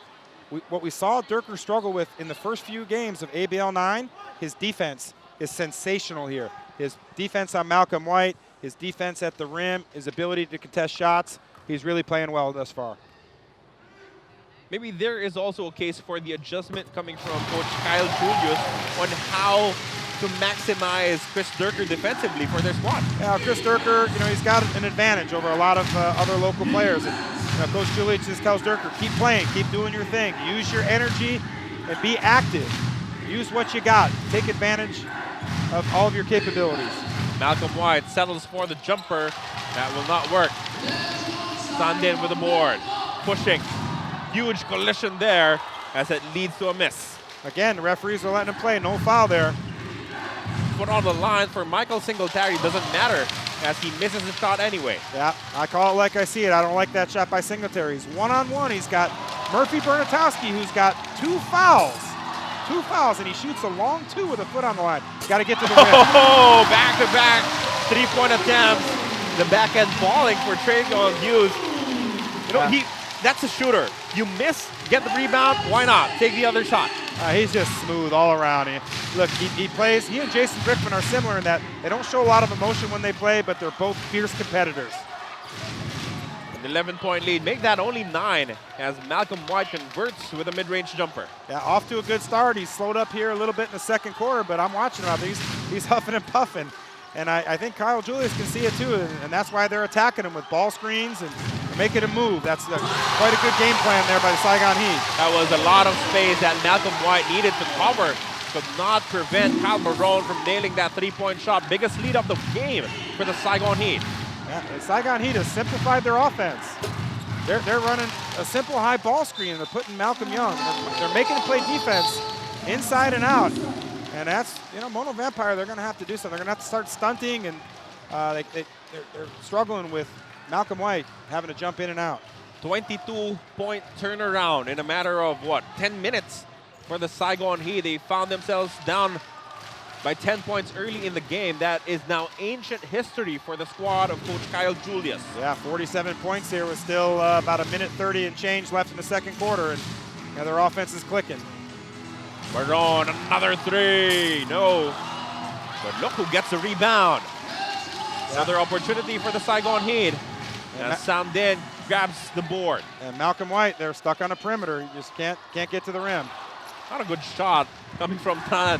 what we saw Durker struggle with in the first few games of ABL 9, his defense is sensational here. His defense on Malcolm White, his defense at the rim, his ability to contest shots, he's really playing well thus far. Maybe there is also a case for the adjustment coming from Coach Kyle Julius on how to maximize Chris Durker defensively for their squad. Yeah, Chris Durker, he's got an advantage over a lot of other local players. And, Coach Julius just tells Durker, keep playing, keep doing your thing. Use your energy and be active. Use what you got. Take advantage of all of your capabilities. Malcolm White settles for the jumper. That will not work. Sandin with the board. Pushing. Huge collision there as it leads to a miss. Again, the referees are letting him play. No foul there. Put on the line for Michael Singletary. Doesn't matter as he misses his shot anyway. Yeah, I call it like I see it. I don't like that shot by Singletary. He's one-on-one. He's got Murphy Bernatowski, who's got 2 fouls. 2 fouls, and he shoots a long 2 with a foot on the line. Got to get to the rim. Oh, back-to-back 3-point attempts. The back end falling for Trayvon Hughes. That's a shooter. You miss, get the rebound, why not? Take the other shot. He's just smooth all around. Look, he plays, he and Jason Brickman are similar in that they don't show a lot of emotion when they play, but they're both fierce competitors. An 11-point lead, make that only 9 as Malcolm White converts with a mid-range jumper. Yeah, off to a good start. He's slowed up here a little bit in the second quarter, but I'm watching him out there. He's huffing and puffing. And I think Kyle Julius can see it too, and that's why they're attacking him with ball screens and make it a move. That's quite a good game plan there by the Saigon Heat. That was a lot of space that Malcolm White needed to cover. Could not prevent Kyle Barone from nailing that three-point shot. Biggest lead of the game for the Saigon Heat. Yeah, the Saigon Heat has simplified their offense. They're running a simple high ball screen and they're putting Malcolm Young. They're making him play defense inside and out. And that's, Mono Vampire, they're going to have to do something. They're going to have to start stunting, and they're struggling with Malcolm White having to jump in and out. 22-point turnaround in a matter of, 10 minutes for the Saigon Heat. They found themselves down by 10 points early in the game. That is now ancient history for the squad of Coach Kyle Julius. Yeah, 47 points here with still about a minute 30 and change left in the second quarter, and their offense is clicking. Barone, another three. No. But look who gets the rebound. Yeah. Another opportunity for the Saigon Heat. And Sam Din grabs the board. And Malcolm White, they're stuck on a perimeter. You just can't get to the rim. Not a good shot coming from Tan.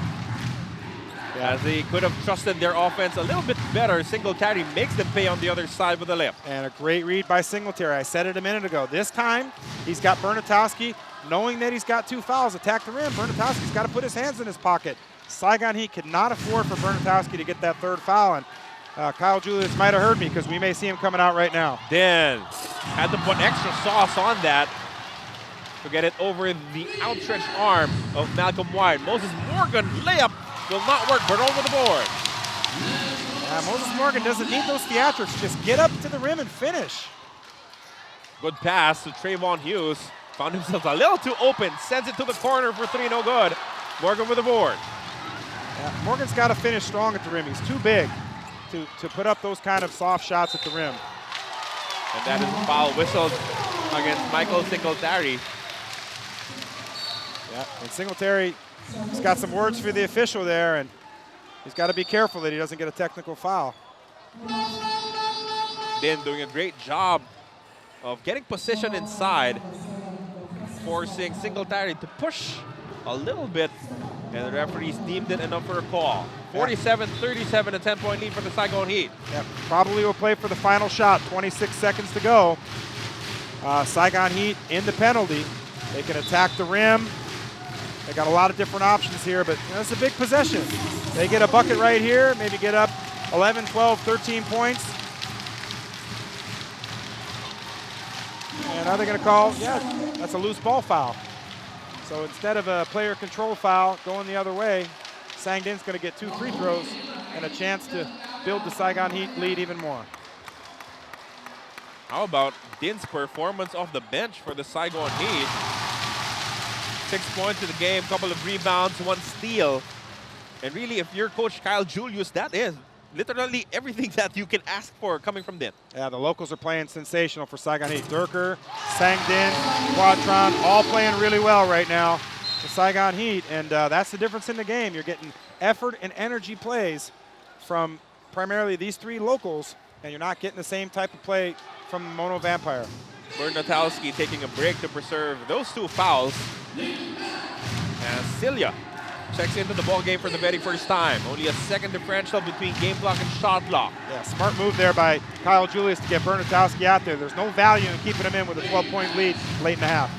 Yeah. As they could have trusted their offense a little bit better. Singletary makes them pay on the other side with a layup. And a great read by Singletary. I said it a minute ago. This time, he's got Bernatowski. Knowing that he's got 2 fouls, attack the rim. Bernatowski's got to put his hands in his pocket. Saigon Heat could not afford for Bernatowski to get that 3rd foul. And Kyle Julius might have heard me because we may see him coming out right now. Then had to put extra sauce on that to get it over the outstretched arm of Malcolm White. Moses Morgan layup will not work, but over the board. Moses Morgan doesn't need those theatrics. Just get up to the rim and finish. Good pass to Trayvon Hughes. Found himself a little too open. Sends it to the corner for 3, no good. Morgan with the board. Yeah, Morgan's got to finish strong at the rim. He's too big to put up those kind of soft shots at the rim. And that is a foul whistled against Michael Singletary. Yeah, and Singletary, he's got some words for the official there, and he's got to be careful that he doesn't get a technical foul. Then doing a great job of getting position inside, forcing Singletary to push a little bit, and the referees deemed it enough for a call. 47-37, a 10-point lead for the Saigon Heat. Yeah, probably will play for the final shot. 26 seconds to go. Saigon Heat in the penalty. They can attack the rim. They got a lot of different options here, but it's a big possession. They get a bucket right here, maybe get up 11, 12, 13 points. And now they're going to call, that's a loose ball foul. So instead of a player control foul going the other way, Sang Din's going to get 2 free throws and a chance to build the Saigon Heat lead even more. How about Din's performance off the bench for the Saigon Heat? 6 points in the game, couple of rebounds, 1 steal. And really, if you're Coach Kyle Julius, that is literally everything that you can ask for coming from Din. Yeah, the locals are playing sensational for Saigon Heat. Durker, Sang Din, Quadtron, all playing really well right now. The Saigon Heat, and that's the difference in the game. You're getting effort and energy plays from primarily these 3 locals, and you're not getting the same type of play from Mono Vampire. Bernatowski taking a break to preserve those 2 fouls. And Celia checks into the ball game for the very first time. Only a second differential between game block and shot block. Yeah, smart move there by Kyle Julius to get Bernatowski out there. There's no value in keeping him in with a 12-point lead late in the half.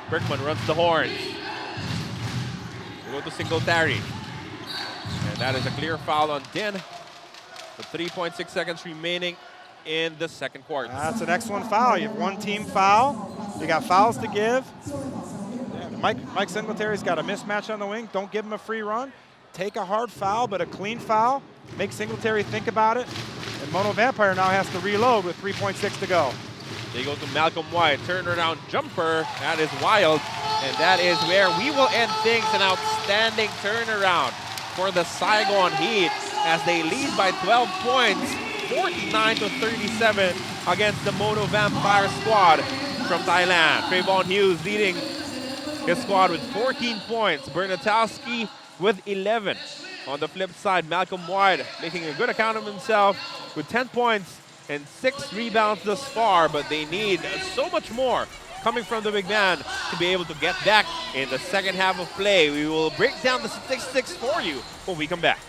Brickman runs the horns. They go to Singletary. And that is a clear foul on Din. With 3.6 seconds remaining in the second quarter. That's an excellent foul. You have 1 team foul. You got fouls to give. Mike Singletary's got a mismatch on the wing. Don't give him a free run. Take a hard foul, but a clean foul. Make Singletary think about it. And Mono Vampire now has to reload with 3.6 to go. They go to Malcolm White. Turnaround jumper. That is wild. And that is where we will end things. An outstanding turnaround for the Saigon Heat as they lead by 12 points, 49-37 against the Mono Vampire squad from Thailand. Trayvon Hughes leading his squad with 14 points. Bernatowski with 11. On the flip side, Malcolm White making a good account of himself with 10 points and 6 rebounds thus far, but they need so much more coming from the big man to be able to get back in the second half of play. We will break down the statistics for you when we come back.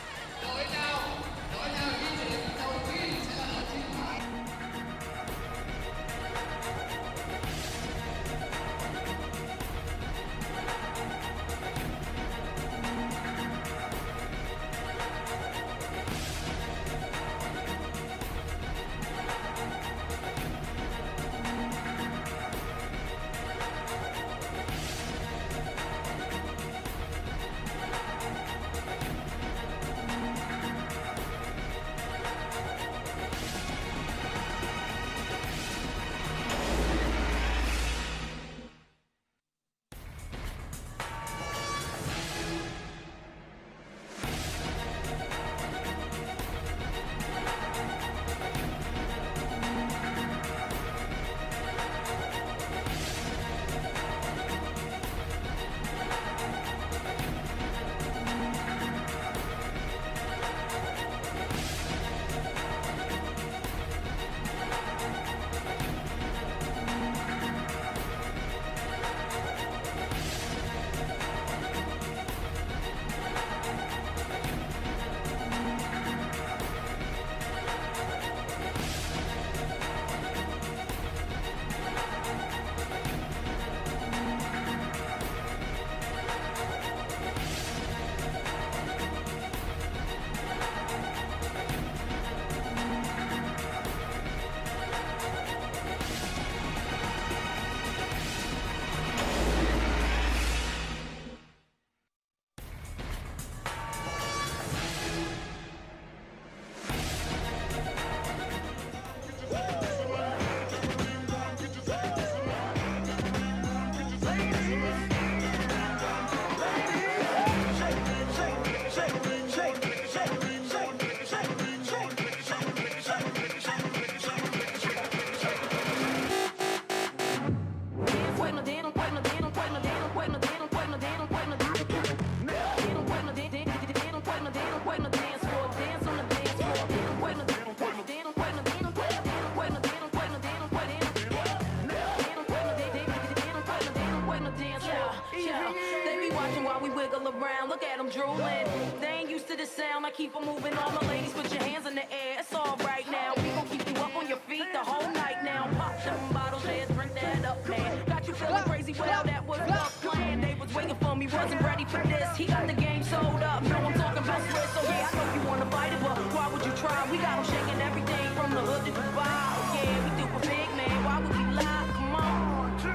sound. I keep on moving. All the ladies, put your hands in the air. It's all right now. We gon' keep you up on your feet the whole night now. Pop them bottles, yeah, drink that up, man. Got you feeling crazy, well, that was the plan. They was waiting for me, wasn't ready for this. He got the game sold up. No, I'm talking about Swiss. So yeah, I know you wanna fight it, but why would you try? We got them shaking everything from the hood to Dubai. Oh, yeah, we do for big, man. Why would we lie? Come on. 1, 2,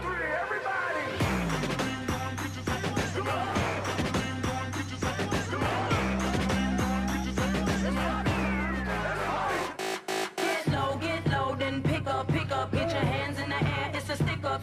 3, everybody. Get low, then pick up. Get your hands in the air. It's a stick up.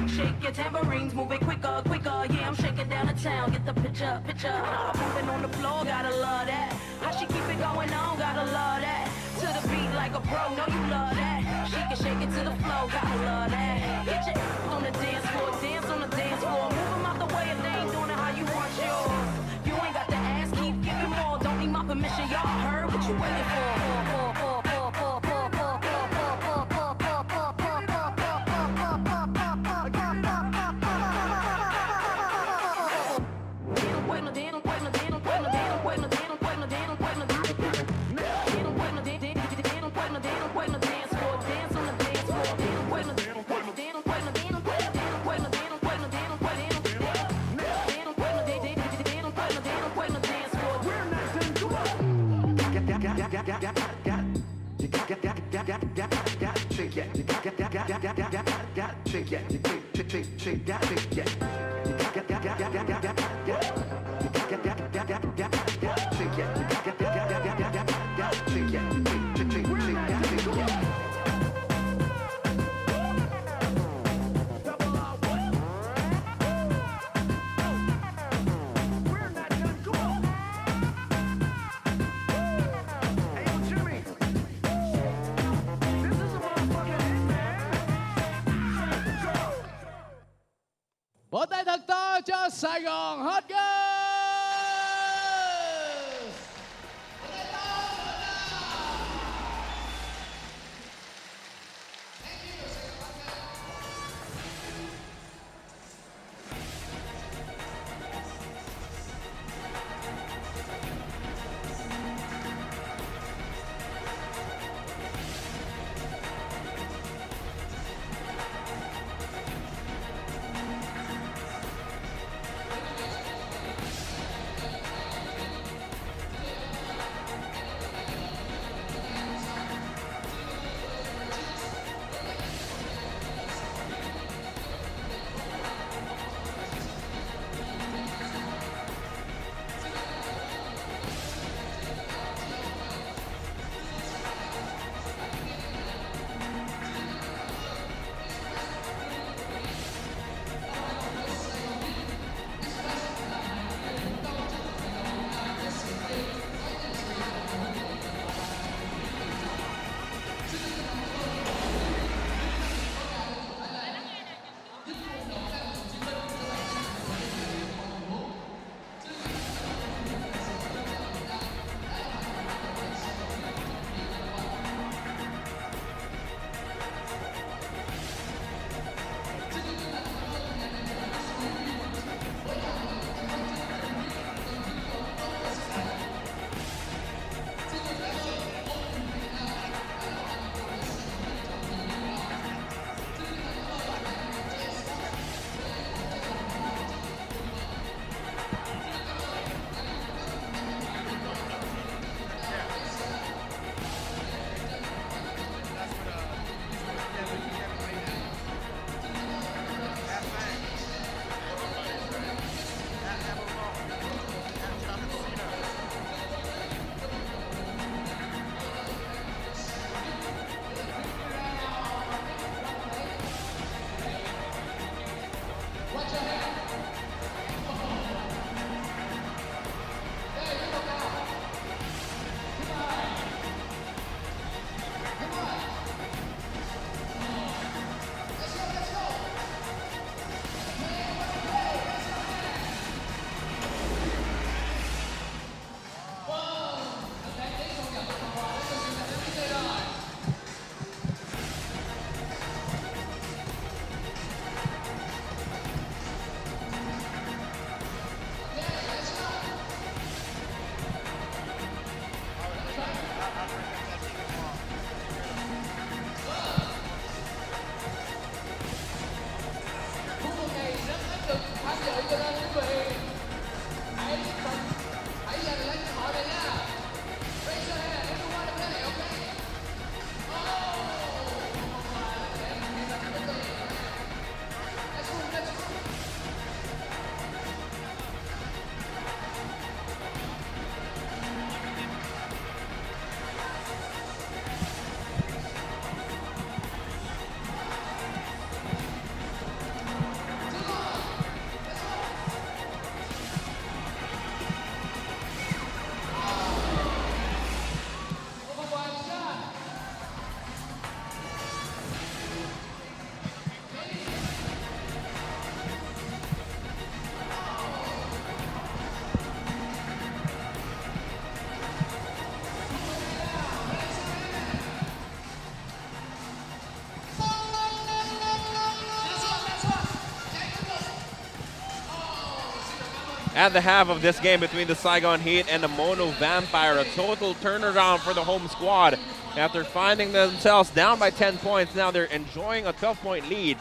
Shake your tambourines, move it quicker. Yeah, I'm shaking down the town. Get the picture. Moving on the floor, gotta love that. How she keep it going on, gotta love that. To the beat like a pro, know you love that. She can shake it to the flow, gotta love that. Get your on the dance floor, dance on the dance floor. Move them out the way if they ain't doing it how you want yours. You ain't got to ask, keep giving more. Don't need my permission, y'all heard what you waiting for. Một tay thật to cho Sài Gòn Hot Girls. at the half of this game between the Saigon Heat and the Mono Vampire. A total turnaround for the home squad. After finding themselves down by 10 points, now they're enjoying a 12-point lead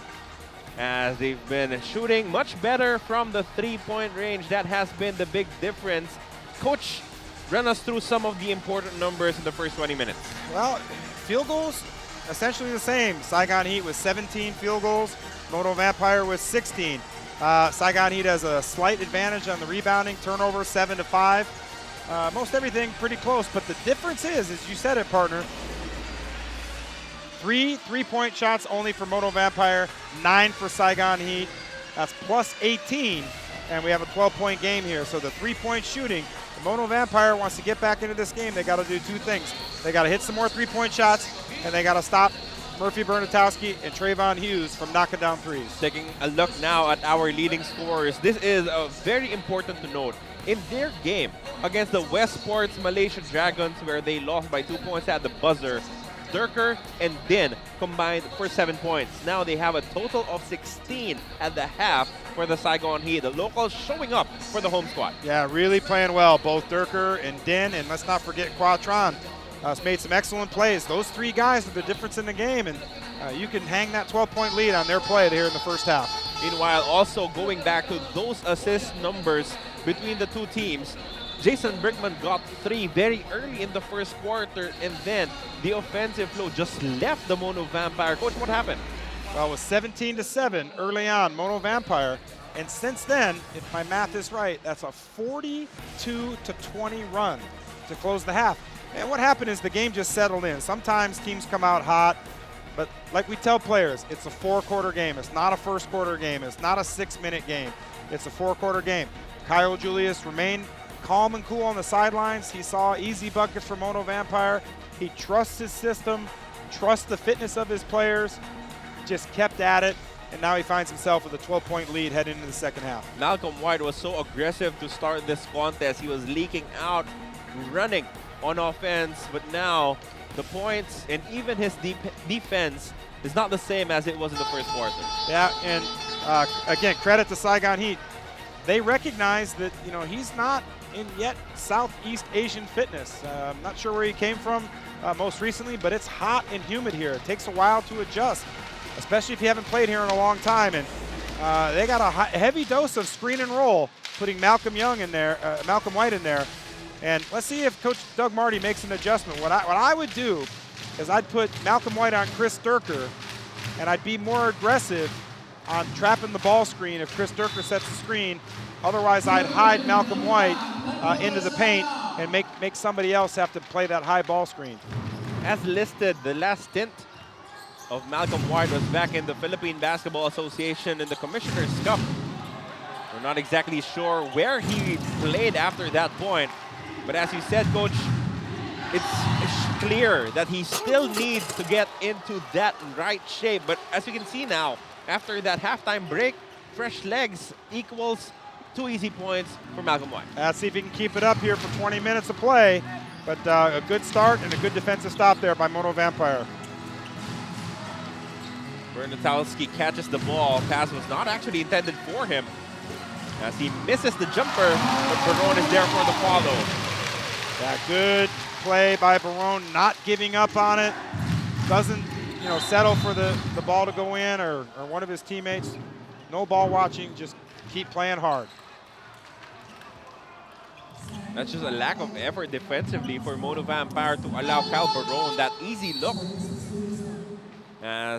as they've been shooting much better from the three-point range. That has been the big difference. Coach, run us through some of the important numbers in the first 20 minutes. Well, field goals, essentially the same. Saigon Heat with 17 field goals. Mono Vampire with 16. Saigon Heat has a slight advantage on the rebounding, turnover 7-5. Most everything pretty close, but the difference is, as you said it, partner, 3 3-point shots only for Mono Vampire, 9 for Saigon Heat. That's plus 18, and we have a 12-point game here. So the 3-point shooting, the Mono Vampire wants to get back into this game. They got to do two things. They got to hit some more 3-point shots, and they got to stop Murphy Bernatowski and Trayvon Hughes from knocking down threes. Taking a look now at our leading scorers, this is very important to note. In their game against the Westport's Malaysia Dragons, where they lost by 2 points at the buzzer, Durker and Din combined for 7 points. Now they have a total of 16 at the half for the Saigon Heat. The locals showing up for the home squad. Yeah, really playing well, both Durker and Din, and let's not forget Quatron. Has made some excellent plays. Those three guys are the difference in the game, and you can hang that 12-point lead on their play here in the first half. Meanwhile, also going back to those assist numbers between the two teams, Jason Brickman got 3 very early in the first quarter, and then the offensive flow just left the Mono Vampire. Coach, what happened? Well, it was 17-7 early on, Mono Vampire, and since then, if my math is right, that's a 42-20 run to close the half. And what happened is the game just settled in. Sometimes teams come out hot, but like we tell players, it's a 4-quarter game. It's not a first-quarter game. It's not a 6-minute game. It's a 4-quarter game. Kyle Julius remained calm and cool on the sidelines. He saw easy buckets for Mono Vampire. He trusts his system, trusts the fitness of his players, just kept at it, and now he finds himself with a 12-point lead heading into the second half. Malcolm White was so aggressive to start this contest. He was leaking out, running on offense, but now the points and even his defense is not the same as it was in the first quarter. Yeah, and again, credit to Saigon Heat. They recognize that, you know, he's not in yet Southeast Asian fitness. I'm not sure where he came from most recently, but it's hot and humid here. It takes a while to adjust, especially if you haven't played here in a long time. And they got a heavy dose of screen and roll, putting Malcolm White in there. And let's see if Coach Doug Marty makes an adjustment. What I would do is I'd put Malcolm White on Chris Durker, and I'd be more aggressive on trapping the ball screen if Chris Durker sets the screen. Otherwise, I'd hide Malcolm White into the paint and make somebody else have to play that high ball screen. As listed, the last stint of Malcolm White was back in the Philippine Basketball Association in the Commissioner's Cup. We're not exactly sure where he played after that point. But as you said, Coach, it's clear that he still needs to get into that right shape. But as you can see now, after that halftime break, fresh legs equals 2 easy points for Malcolm White. Let's see if he can keep it up here for 20 minutes of play. But a good start and a good defensive stop there by Mono Vampire. Bernatowski catches the ball. Pass was not actually intended for him, as he misses the jumper, but Barone is there for the follow. Yeah, good play by Barone, not giving up on it. Doesn't, you know, settle for the ball to go in or one of his teammates. No ball watching, just keep playing hard. That's just a lack of effort defensively for Mono Vampire to allow Kyle Barone that easy look.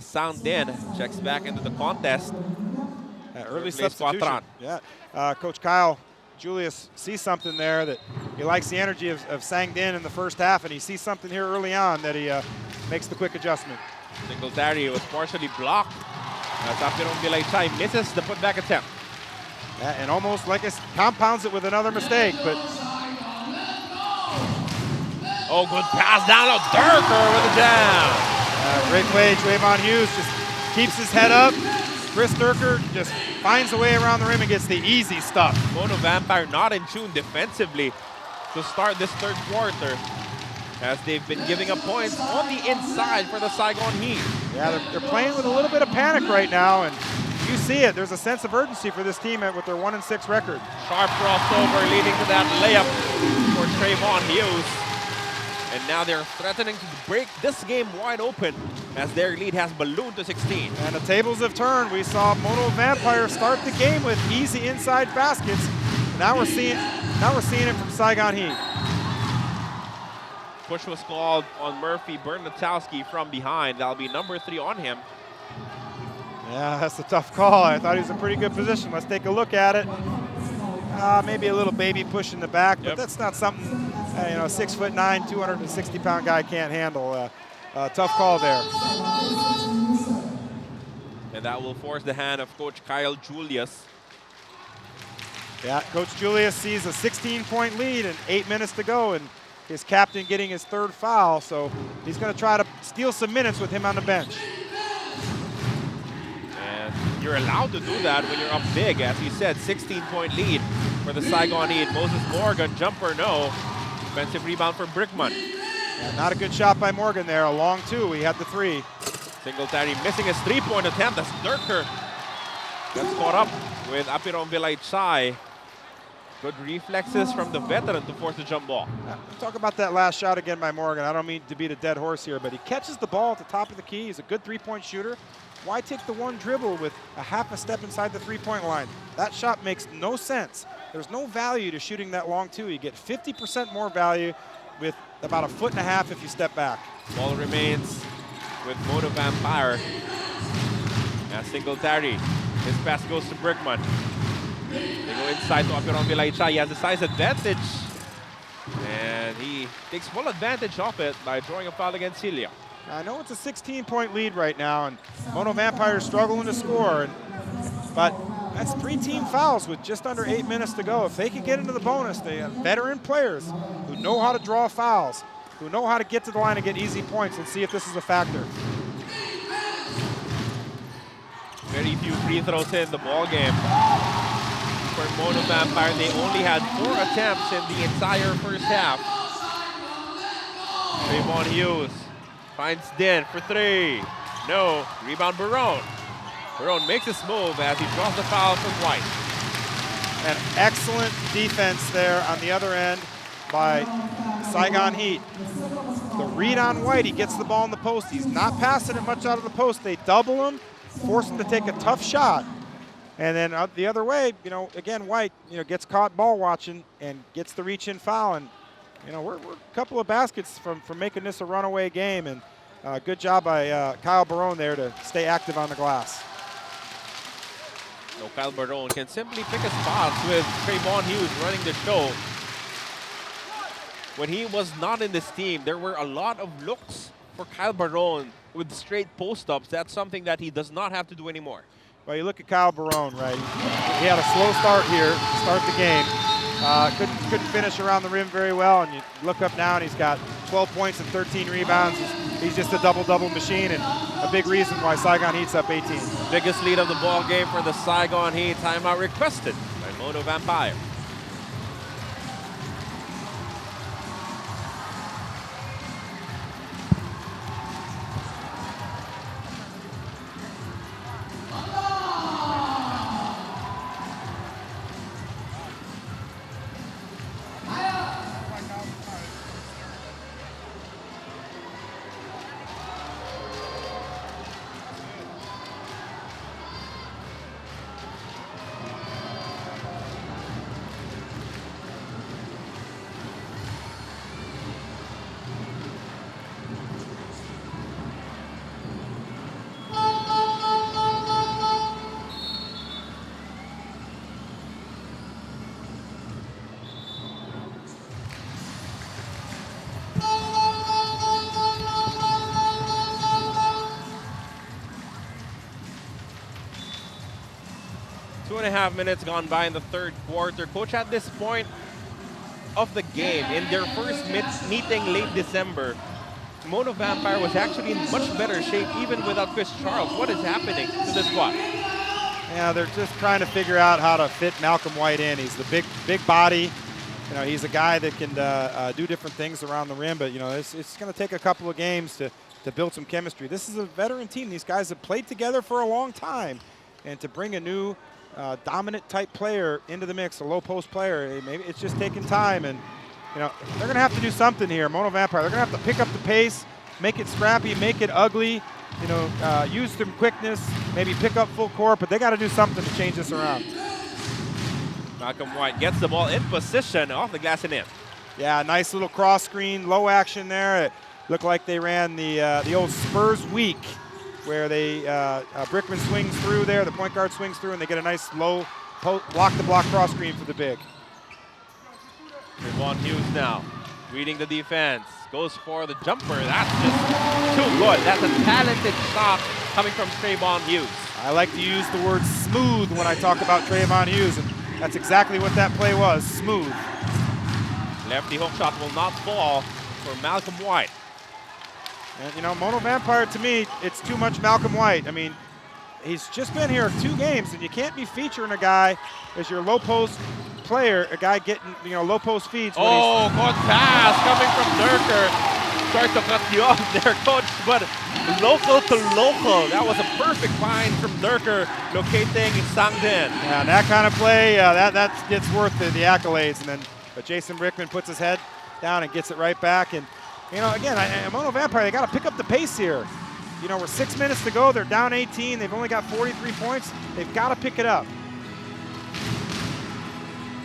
Sound Den checks back into the contest. Early substitution. Yeah, Coach Kyle Julius sees something there that he likes the energy of Sang Din in the first half, and he sees something here early on that he makes the quick adjustment. Singletary was partially blocked. Tapirong Vilaychay misses the putback attempt. Yeah, and almost like it compounds it with another mistake, but. Oh, good pass down low. Durker with a jam. Great play. Trayvon Hughes just keeps his head up. Chris Durker just finds a way around the rim and gets the easy stuff. Mono Vampire not in tune defensively to start this third quarter, as they've been giving up points on the inside for the Saigon Heat. Yeah, they're playing with a little bit of panic right now, and you see it. There's a sense of urgency for this team with their 1-6 record. Sharp crossover leading to that layup for Trayvon Hughes. And now they're threatening to break this game wide open as their lead has ballooned to 16. And the tables have turned. We saw Mono Vampire start the game with easy inside baskets. Now we're seeing it from Saigon Heat. Push was called on Murphy Bernatowski from behind. That'll be number 3 on him. Yeah, that's a tough call. I thought he was in pretty good position. Let's take a look at it. Maybe a little baby push in the back, but that's not something 6'9", 260-pound guy can't handle. Tough call there. And that will force the hand of Coach Kyle Julius. Yeah, Coach Julius sees a 16-point lead and 8 minutes to go, and his captain getting his 3rd foul, so he's going to try to steal some minutes with him on the bench. And you're allowed to do that when you're up big. As you said, 16-point lead for the Saigon Heat. Moses Morgan, jumper no. Defensive rebound for Brickman. Yeah, not a good shot by Morgan there. A long 2. He had the 3. Singletary missing his 3-point attempt as Durker gets caught up with Apiron Vilaychay. Good reflexes from the veteran to force the jump ball. Talk about that last shot again by Morgan. I don't mean to beat a dead horse here, but he catches the ball at the top of the key. He's a good 3-point shooter. Why take the one dribble with a half a step inside the 3-point line? That shot makes no sense. There's no value to shooting that long 2. You get 50% more value with about 1.5 feet if you step back. Ball remains with Mono Vampire. As Singletary, his pass goes to Brickman. They go inside to Apiron Vilaychay. He has a size advantage. And he takes full advantage of it by drawing a foul against Celia. I know it's a 16-point lead right now, and Mono Vampire is struggling to score. But that's 3 team fouls with just under 8 minutes to go. If they can get into the bonus, they have veteran players who know how to draw fouls, who know how to get to the line and get easy points. Let's see if this is a factor. Very few free throws in the ball game. For Mono Vampire, they only had 4 attempts in the entire first half. Trayvon Hughes finds Den for 3. No. Rebound Barone. Barone makes his move as he draws the foul from White. An excellent defense there on the other end by Saigon Heat. The read on White, he gets the ball in the post. He's not passing it much out of the post. They double him, force him to take a tough shot. And then the other way, again, White, gets caught ball watching and gets the reach-in foul. And, we're a couple of baskets from making this a runaway game. And good job by Kyle Barone there to stay active on the glass. So Kyle Barone can simply pick his spots with Trayvon Hughes running the show. When he was not in this team, there were a lot of looks for Kyle Barone with straight post-ups. That's something that he does not have to do anymore. Well, you look at Kyle Barone, right? He had a slow start here to start the game. Couldn't finish around the rim very well, and you look up now and he's got 12 points and 13 rebounds. He's just a double-double machine, and a big reason why Saigon Heat's up 18. Biggest lead of the ball game for the Saigon Heat. Timeout requested by Mono Vampire. Two and a half minutes gone by in the third quarter. Coach, at this point of the game, in their first meeting late December, Mono Vampire was actually in much better shape even without Chris Charles. What is happening to this squad? Yeah, they're just trying to figure out how to fit Malcolm White in. He's the big body. He's a guy that can do different things around the rim, but it's going to take a couple of games to build some chemistry. This is a veteran team. These guys have played together for a long time. and to bring a new dominant type player into the mix, a low post player, maybe it's just taking time. And they're going to have to do something here. Mono Vampire, they're going to have to pick up the pace, make it scrappy, make it ugly. Use some quickness, maybe pick up full court, but they got to do something to change this around. Malcolm White gets the ball in position off the glass and in. Yeah, nice little cross screen, low action there. It looked like they ran the old Spurs weak, where they Brickman swings through there, the point guard swings through, and they get a nice low block-to-block cross screen for the big. Trayvon Hughes now reading the defense. Goes for the jumper. That's just too good. That's a talented shot coming from Trayvon Hughes. I like to use the word smooth when I talk about Trayvon Hughes, and that's exactly what that play was, smooth. Lefty hook shot will not fall for Malcolm White. And Mono Vampire, to me, it's too much Malcolm White. I mean, he's just been here 2 games, and you can't be featuring a guy as your low post player, a guy getting low post feeds. Oh, good pass coming from Durker. Sorry to cut you off there, coach, but local to local. That was a perfect find from Durker locating Sangden. Yeah, and that kind of play, that gets worth the accolades. But Jason Brickman puts his head down and gets it right back. And again, Mono Vampire, they got to pick up the pace here. We're 6 minutes to go. They're down 18. They've only got 43 points. They've got to pick it up.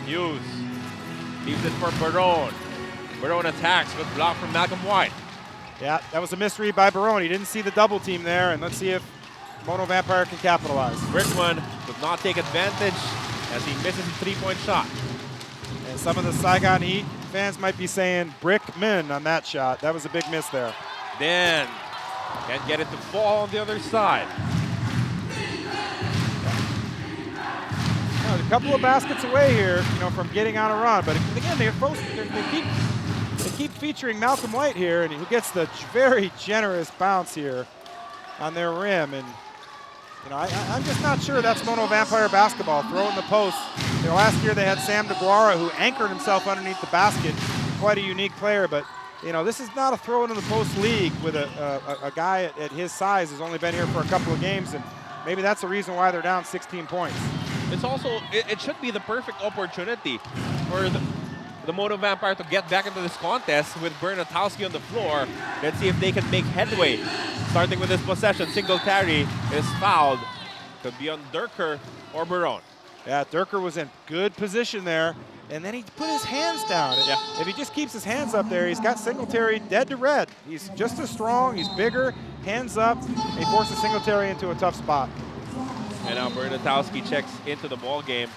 Hughes leaves it for Barone. Barone attacks with block from Malcolm White. Yeah, that was a misread by Barone. He didn't see the double team there, and let's see if Mono Vampire can capitalize. Brickman does not take advantage as he misses a 3-point shot. And some of the Saigon Heat fans might be saying Brickman on that shot. That was a big miss there. Then can't get it to fall on the other side. A couple of baskets away here, from getting on a run. But again, they keep featuring Malcolm White here, and who gets the very generous bounce here on their rim. And I'm just not sure that's Mono Vampire basketball. Throwing the post. Last year they had Sam DeGuara, who anchored himself underneath the basket. Quite a unique player, but this is not a throw into the post league with a guy at his size who's only been here for a couple of games, and maybe that's the reason why they're down 16 points. It's also, it should be the perfect opportunity for the Mono Vampire to get back into this contest with Bernatowski on the floor. Let's see if they can make headway. Starting with this possession, Singletary is fouled. Could be on Durker or Barone. Yeah, Durker was in good position there, and then he put his hands down. Yeah. If he just keeps his hands up there, he's got Singletary dead to red. He's just as strong, he's bigger, hands up, and he forces Singletary into a tough spot. And now Bernatowski checks into the ball game,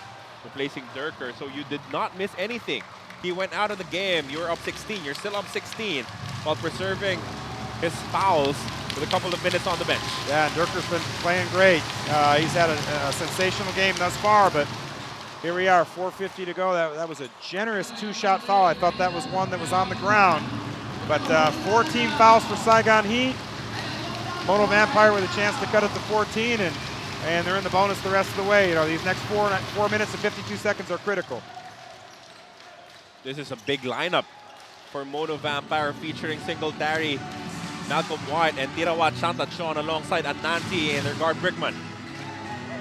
replacing Durker. So you did not miss anything. He went out of the game. You were up 16. You're still up 16 while preserving his fouls with a couple of minutes on the bench. Yeah, and Durker's been playing great. He's had a sensational game thus far, but here we are, 4:50 to go. That was a generous 2-shot foul. I thought that was one that was on the ground. But 4 team fouls for Saigon Heat. Mono Vampire with a chance to cut it to 14, and they're in the bonus the rest of the way. These next 4 minutes and 52 seconds are critical. This is a big lineup for Mono Vampire featuring Singletary, Malcolm White, and Tirawat Santachon alongside Ananti and their guard Brickman.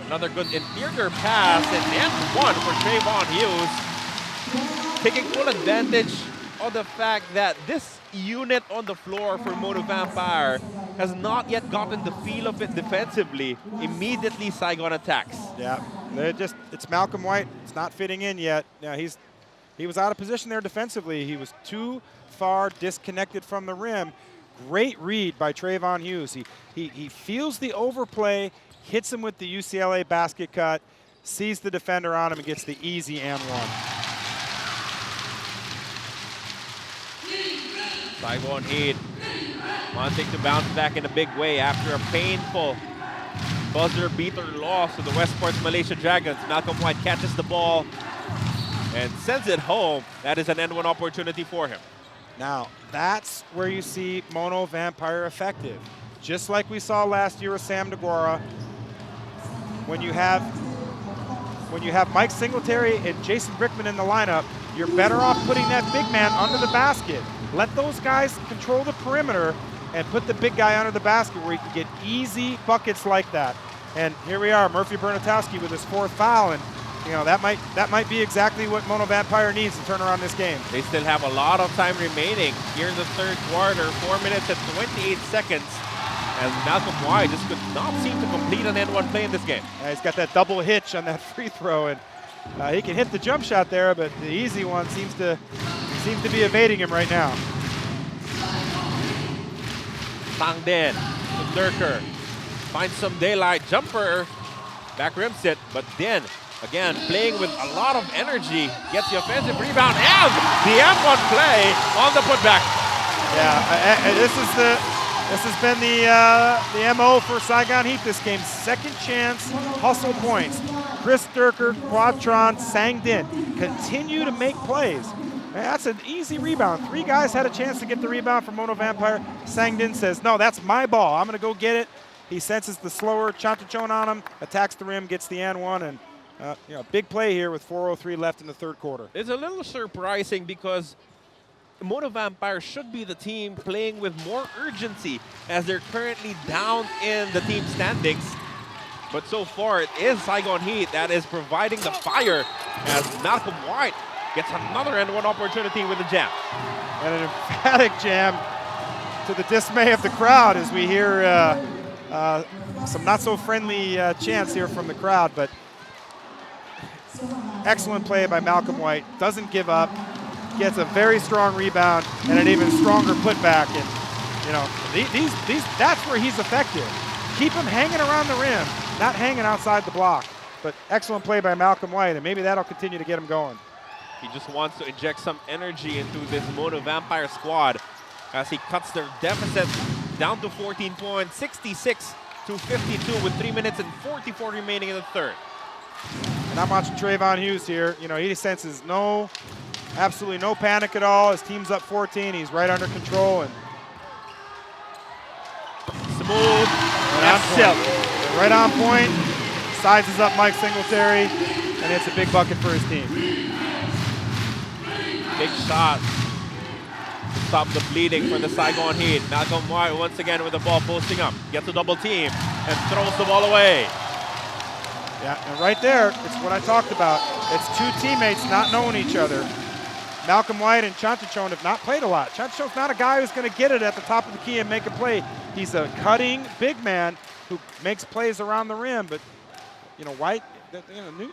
Another good interior pass and one for Trayvon Hughes. Taking full advantage of the fact that this unit on the floor for Mono Vampire has not yet gotten the feel of it defensively. Immediately Saigon attacks. Yeah, it's Malcolm White. It's not fitting in yet. Yeah, he was out of position there defensively. He was too far disconnected from the rim. Great read by Trayvon Hughes. He feels the overplay, hits him with the UCLA basket cut, sees the defender on him, and gets the easy and one. Saigon Heat wanting to bounce back in a big way after a painful buzzer beater loss to the Westport's Malaysia Dragons. Malcolm White catches the ball and sends it home. That is an end-one opportunity for him. Now, that's where you see Mono Vampire effective. Just like we saw last year with Sam DeGuara, when you have Mike Singletary and Jason Brickman in the lineup, you're better off putting that big man under the basket. Let those guys control the perimeter and put the big guy under the basket where he can get easy buckets like that. And here we are, Murphy Bernatowski with his 4th foul, and that might be exactly what Mono Vampire needs to turn around this game. They still have a lot of time remaining here in the 3rd quarter, 4 minutes and 28 seconds. And Malcolm White just could not seem to complete an N1 play in this game. Yeah, he's got that double hitch on that free throw, and he can hit the jump shot there, but the easy one seems to be evading him right now. Sang Din to Durker. Finds some daylight jumper. Back rim sit, but Din, again, playing with a lot of energy, gets the offensive rebound and the N1 play on the putback. Yeah, this has been the MO for Saigon Heat this game. Second chance, hustle points. Chris Durker, Quatron, Sang Din continue to make plays. Man, that's an easy rebound. 3 guys had a chance to get the rebound from Mono Vampire. Sang Din says, no, that's my ball. I'm going to go get it. He senses the slower Chantachon on him, attacks the rim, gets the N1, and big play here with 4:03 left in the 3rd quarter. It's a little surprising because Mono Vampire should be the team playing with more urgency as they're currently down in the team standings. But so far, it is Saigon Heat that is providing the fire as Malcolm White gets another N1 opportunity with a jam. And an emphatic jam to the dismay of the crowd as we hear some not-so-friendly chants here from the crowd. But excellent play by Malcolm White. Doesn't give up. Gets a very strong rebound and an even stronger putback. And that's where he's effective. Keep him hanging around the rim, not hanging outside the block. But excellent play by Malcolm White, and maybe that'll continue to get him going. He just wants to inject some energy into this Mono Vampire squad as he cuts their deficit down to 14 points, 66 to 52 with 3 minutes and 44 remaining in the 3rd. And I'm watching Trayvon Hughes here. He senses absolutely no panic at all. His team's up 14. He's right under control. And smooth. Right on point. Sizes up Mike Singletary, and it's a big bucket for his team. Big shot. Stop the bleeding for the Saigon Heat. Malcolm White once again with the ball posting up. Gets a double team and throws the ball away. Yeah, and right there, it's what I talked about. It's 2 teammates not knowing each other. Malcolm White and Chantachon have not played a lot. Chantachon's not a guy who's going to get it at the top of the key and make a play. He's a cutting big man who makes plays around the rim, but White,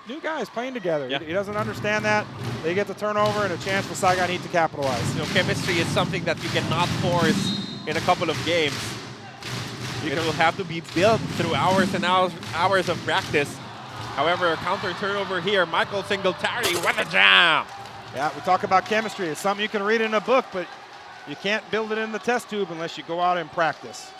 new guys playing together. Yeah. He doesn't understand that. They get the turnover and a chance for Saigon Heat to capitalize. Chemistry is something that you cannot force in a couple of games. It will have to be built through hours and hours of practice. However, a counter turnover here. Michael Singletary with a jam. Yeah, we talk about chemistry. It's something you can read in a book, but you can't build it in the test tube unless you go out and practice.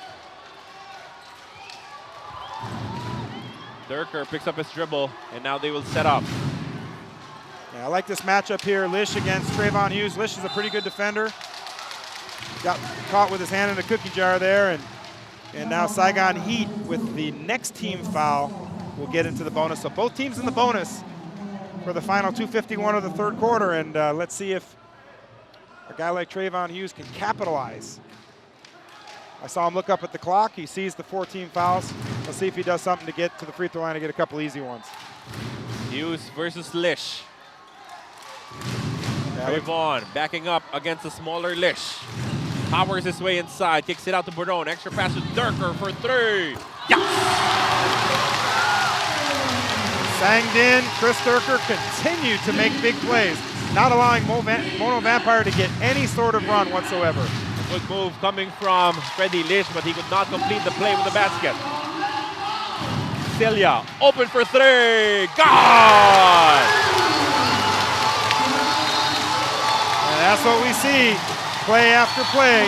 Durker picks up his dribble, and now they will set up. Yeah, I like this matchup here. Lish against Trayvon Hughes. Lish is a pretty good defender. Got caught with his hand in the cookie jar there, and now Saigon Heat with the next team foul will get into the bonus. So both teams in the bonus for the final 2:51 of the 3rd quarter, and let's see if a guy like Trayvon Hughes can capitalize. I saw him look up at the clock. He sees the 4 team fouls. Let's see if he does something to get to the free throw line and get a couple easy ones. Hughes versus Lish. Yeah, Trayvon backing up against the smaller Lish. Powers his way inside, kicks it out to Barone. Extra pass to Durker for 3. Yes! Sang Din, Chris Durker continue to make big plays, not allowing Mono Vampire to get any sort of run whatsoever. Good move coming from Freddie Lish, but he could not complete the play with the basket. Celia open for 3. Gone! And that's what we see, play after play,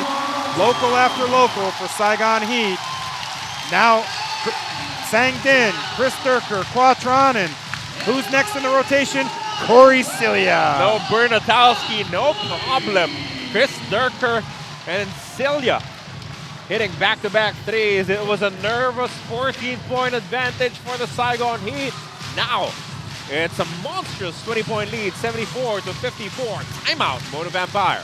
local after local for Saigon Heat. Now, Sang Din, Chris Durker, Quatron, and who's next in the rotation? Corey Celia. No Bernatowski, no problem. Chris Durker and Celia hitting back-to-back threes. It was a nervous 14-point advantage for the Saigon Heat. Now, it's a monstrous 20-point lead, 74 to 54. Timeout, Mono Vampire.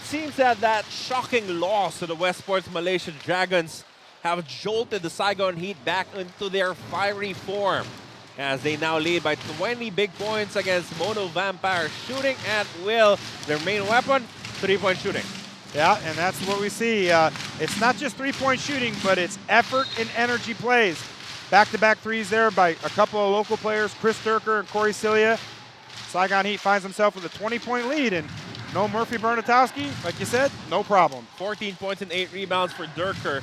It seems that shocking loss to the Westport's Malaysian Dragons have jolted the Saigon Heat back into their fiery form, as they now lead by 20 big points against Mono Vampire, shooting at will. Their main weapon, three-point shooting. Yeah, and that's what we see. It's not just three-point shooting, but it's effort and energy plays. Back-to-back threes there by a couple of local players, Chris Durker and Corey Cilia. Saigon Heat finds himself with a 20-point lead, and no Murphy Bernatowski, like you said, no problem. 14 points and 8 rebounds for Durker.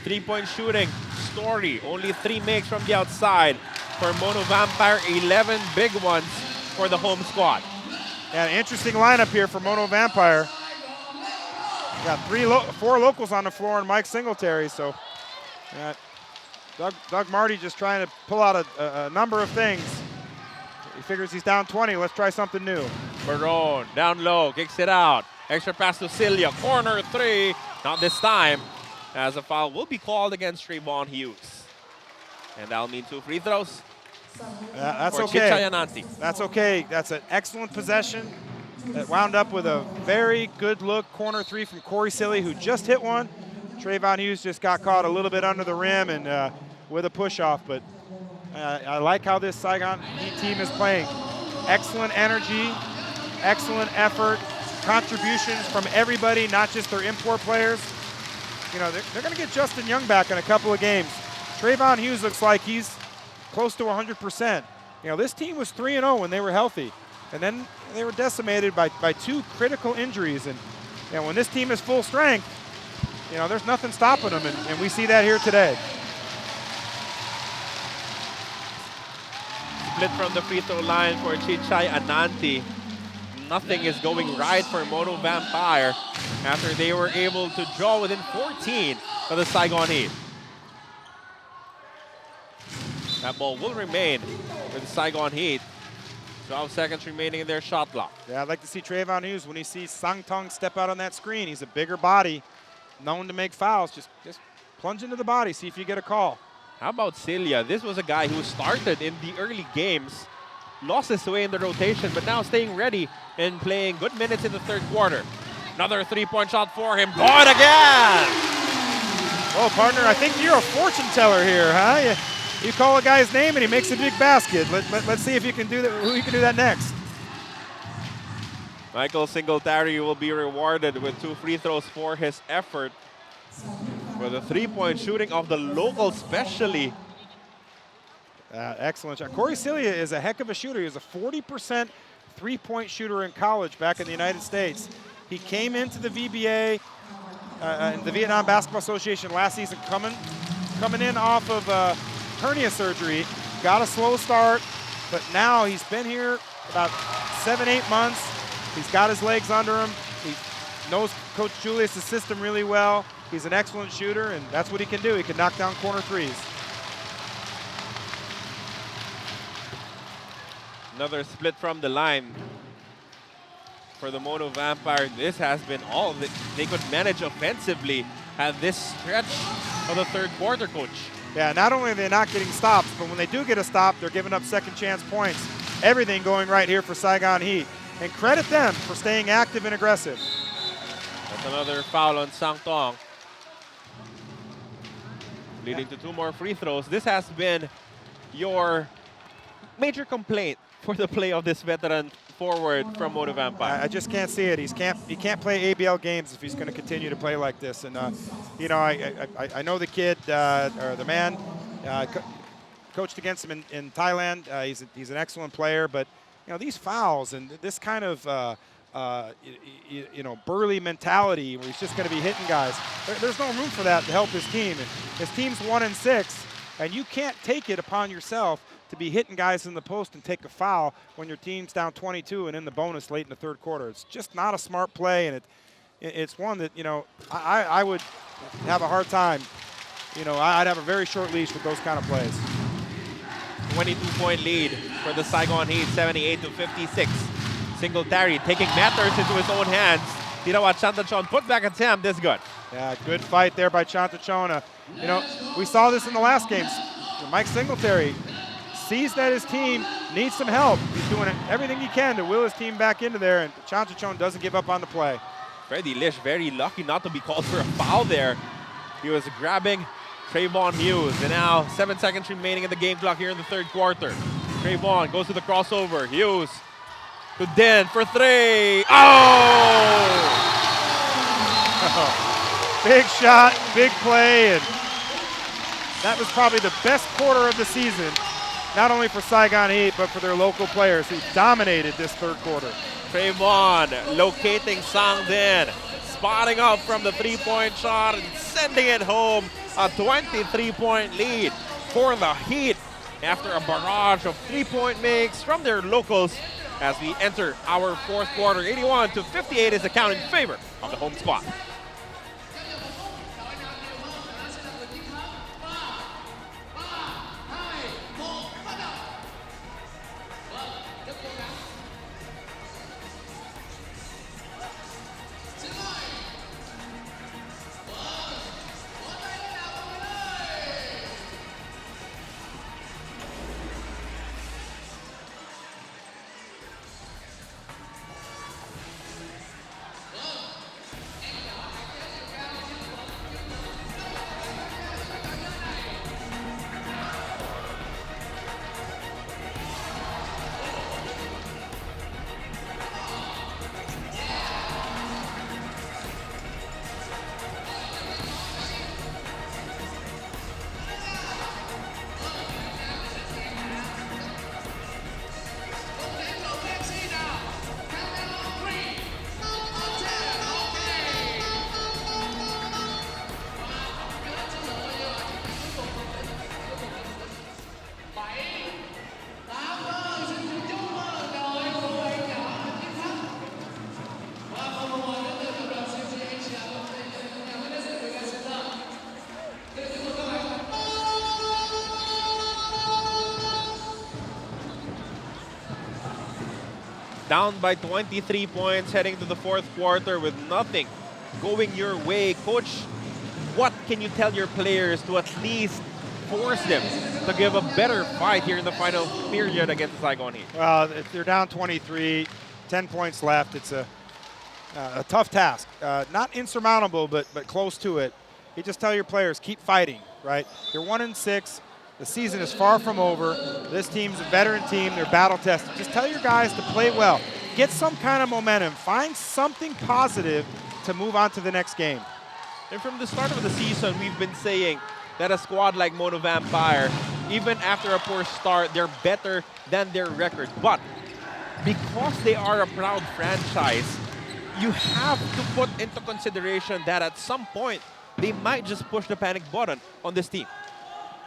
Three-point shooting, Story, only 3 makes from the outside. For Mono Vampire, 11 big ones for the home squad. Yeah, an interesting lineup here for Mono Vampire. Got 4 locals on the floor and Mike Singletary, so Doug Marty just trying to pull out a number of things. He figures he's down 20, let's try something new. Barone, down low, kicks it out. Extra pass to Cilia, corner 3, not this time, as a foul will be called against Trayvon Hughes. And that'll mean 2 free throws. That's for okay. Chicha Yananti. That's okay. That's an excellent possession. That wound up with a very good look corner 3 from Corey Silly, who just hit one. Trayvon Hughes just got caught a little bit under the rim and with a push-off, but I like how this Saigon Heat team is playing. Excellent energy, excellent effort, contributions from everybody, not just their import players. You know, they're going to get Justin Young back in a couple of games. Trayvon Hughes looks like he's close to 100%. You know, this team was 3-0 when they were healthy, and then they were decimated by 2 critical injuries. And you know, when this team is full strength, you know, there's nothing stopping them, and we see that here today. Split from the free throw line for Chichay Ananti. Nothing is going right for Mono Vampire after they were able to draw within 14 for the Saigon Heat. That ball will remain for the Saigon Heat. 12 seconds remaining in their shot clock. Yeah, I'd like to see Trayvon Hughes when he sees Sang Tong step out on that screen. He's a bigger body, known to make fouls. Just plunge into the body, see if you get a call. How about Cilia? This was a guy who started in the early games, lost his way in the rotation, but now staying ready and playing good minutes in the third quarter. Another three-point shot for him. Good again! Oh, partner, I think you're a fortune teller here, huh? You call a guy's name and he makes a big basket. Let's see if you can do that. Who you can do that next? Michael Singletary will be rewarded with 2 free throws for his effort. For the three-point shooting of the local specially. Excellent shot. Corey Cilia is a heck of a shooter. He was a 40% three-point shooter in college back in the United States. He came into the VBA, the Vietnam Basketball Association last season, coming in off of hernia surgery. Got a slow start, but now he's been here about 7-8 months. He's got his legs under him. He knows Coach Julius' system really well. He's an excellent shooter, and that's what he can do. He can knock down corner threes. Another split from the line for the Mono Vampire. This has been all that they could manage offensively at this stretch of the third quarter, Coach. Yeah, not only are they not getting stops, but when they do get a stop, they're giving up second chance points. Everything going right here for Saigon Heat. And credit them for staying active and aggressive. That's another foul on Sang Tong, leading to 2 more free throws. This has been your major complaint for the play of this veteran forward from Mono Vampire. I just can't see it. He can't play ABL games if he's going to continue to play like this. And you know, I know the kid or the man. Coached against him in Thailand. He's an excellent player, but you know, these fouls and this kind of you know, burly mentality where he's just going to be hitting guys. There's no room for that to help his team. And his team's 1-6, and you can't take it upon yourself to be hitting guys in the post and take a foul when your team's down 22 and in the bonus late in the third quarter. It's just not a smart play, and it's one that, you know, I would have a hard time. You know, I'd have a very short leash with those kind of plays. 22-point lead for the Saigon Heat, 78-56. Singletary taking matters into his own hands. Tirawa Chantachon put back attempt, this good. Yeah, good fight there by Chantachona. You know, we saw this in the last games. Mike Singletary sees that his team needs some help. He's doing everything he can to will his team back into there, and Chantachon doesn't give up on the play. Freddie Lish very lucky not to be called for a foul there. He was grabbing Trayvon Hughes. And now 7 seconds remaining in the game clock here in the third quarter. Trayvon goes to the crossover. Hughes to Den for three. Oh! Big shot, big play, and that was probably the best quarter of the season, not only for Saigon Heat, but for their local players who dominated this third quarter. Trayvon locating Sang Den, spotting up from the three-point shot and sending it home. A 23-point lead for the Heat after a barrage of three-point makes from their locals as we enter our fourth quarter. 81-58 is the count in favor of the home squad. Down by 23 points heading to the fourth quarter with nothing going your way. Coach, what can you tell your players to at least force them to give a better fight here in the final period against the Saigon Heat? Well, if they're down 23, 10 points left, it's a tough task. Not insurmountable, but close to it. You just tell your players, keep fighting, right? You're 1-6. The season is far from over. This team's a veteran team. They're battle tested. Just tell your guys to play well. Get some kind of momentum. Find something positive to move on to the next game. And from the start of the season, we've been saying that a squad like Mono Vampire, even after a poor start, they're better than their record. But because they are a proud franchise, you have to put into consideration that at some point, they might just push the panic button on this team.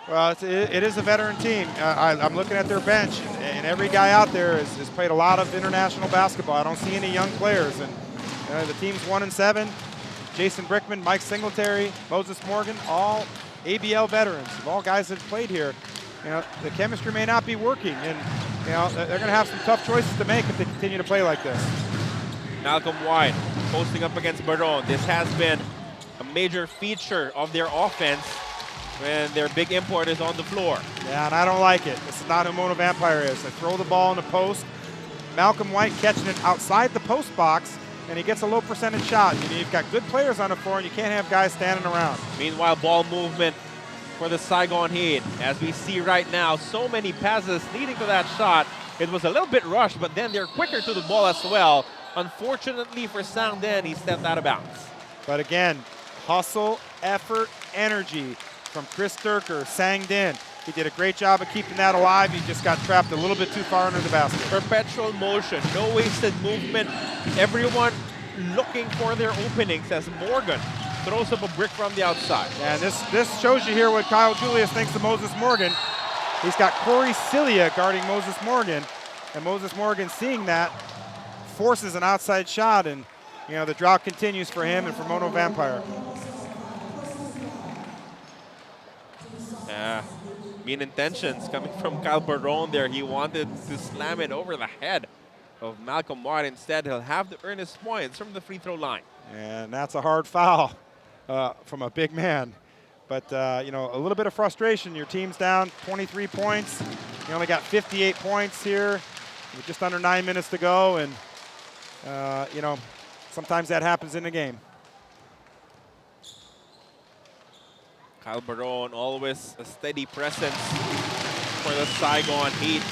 Well, it is a veteran team. I'm looking at their bench, and every guy out there has played a lot of international basketball. I don't see any young players, and the team's 1-7. Jason Brickman, Mike Singletary, Moses Morgan, all ABL veterans, all guys that have played here. The chemistry may not be working, and they're going to have some tough choices to make if they continue to play like this. Malcolm White posting up against Baron. This has been a major feature of their offense when their big import is on the floor. Yeah, and I don't like it. This is not who Mono Vampire is. They throw the ball in the post. Malcolm White catching it outside the post box, and he gets a low percentage shot. You've got good players on the floor, and you can't have guys standing around. Meanwhile, ball movement for the Saigon Heat. As we see right now, so many passes leading to that shot. It was a little bit rushed, but then they're quicker to the ball as well. Unfortunately for Sang Den, he stepped out of bounds. But again, hustle, effort, energy from Chris Durker, Sang Den. He did a great job of keeping that alive. He just got trapped a little bit too far under the basket. Perpetual motion, no wasted movement. Everyone looking for their openings as Morgan throws up a brick from the outside. And this shows you here what Kyle Julius thinks of Moses Morgan. He's got Corey Cilia guarding Moses Morgan, and Moses Morgan, seeing that, forces an outside shot, and the drought continues for him and for Mono Vampire. Yeah, mean intentions coming from Kyle Baron there. He wanted to slam it over the head of Malcolm White. Instead, he'll have to earn his points from the free throw line. And that's a hard foul from a big man. But, a little bit of frustration. Your team's down 23 points. You only got 58 points here with just under 9 minutes to go. And, sometimes that happens in a game. Kyle Barone, always a steady presence for the Saigon Heat.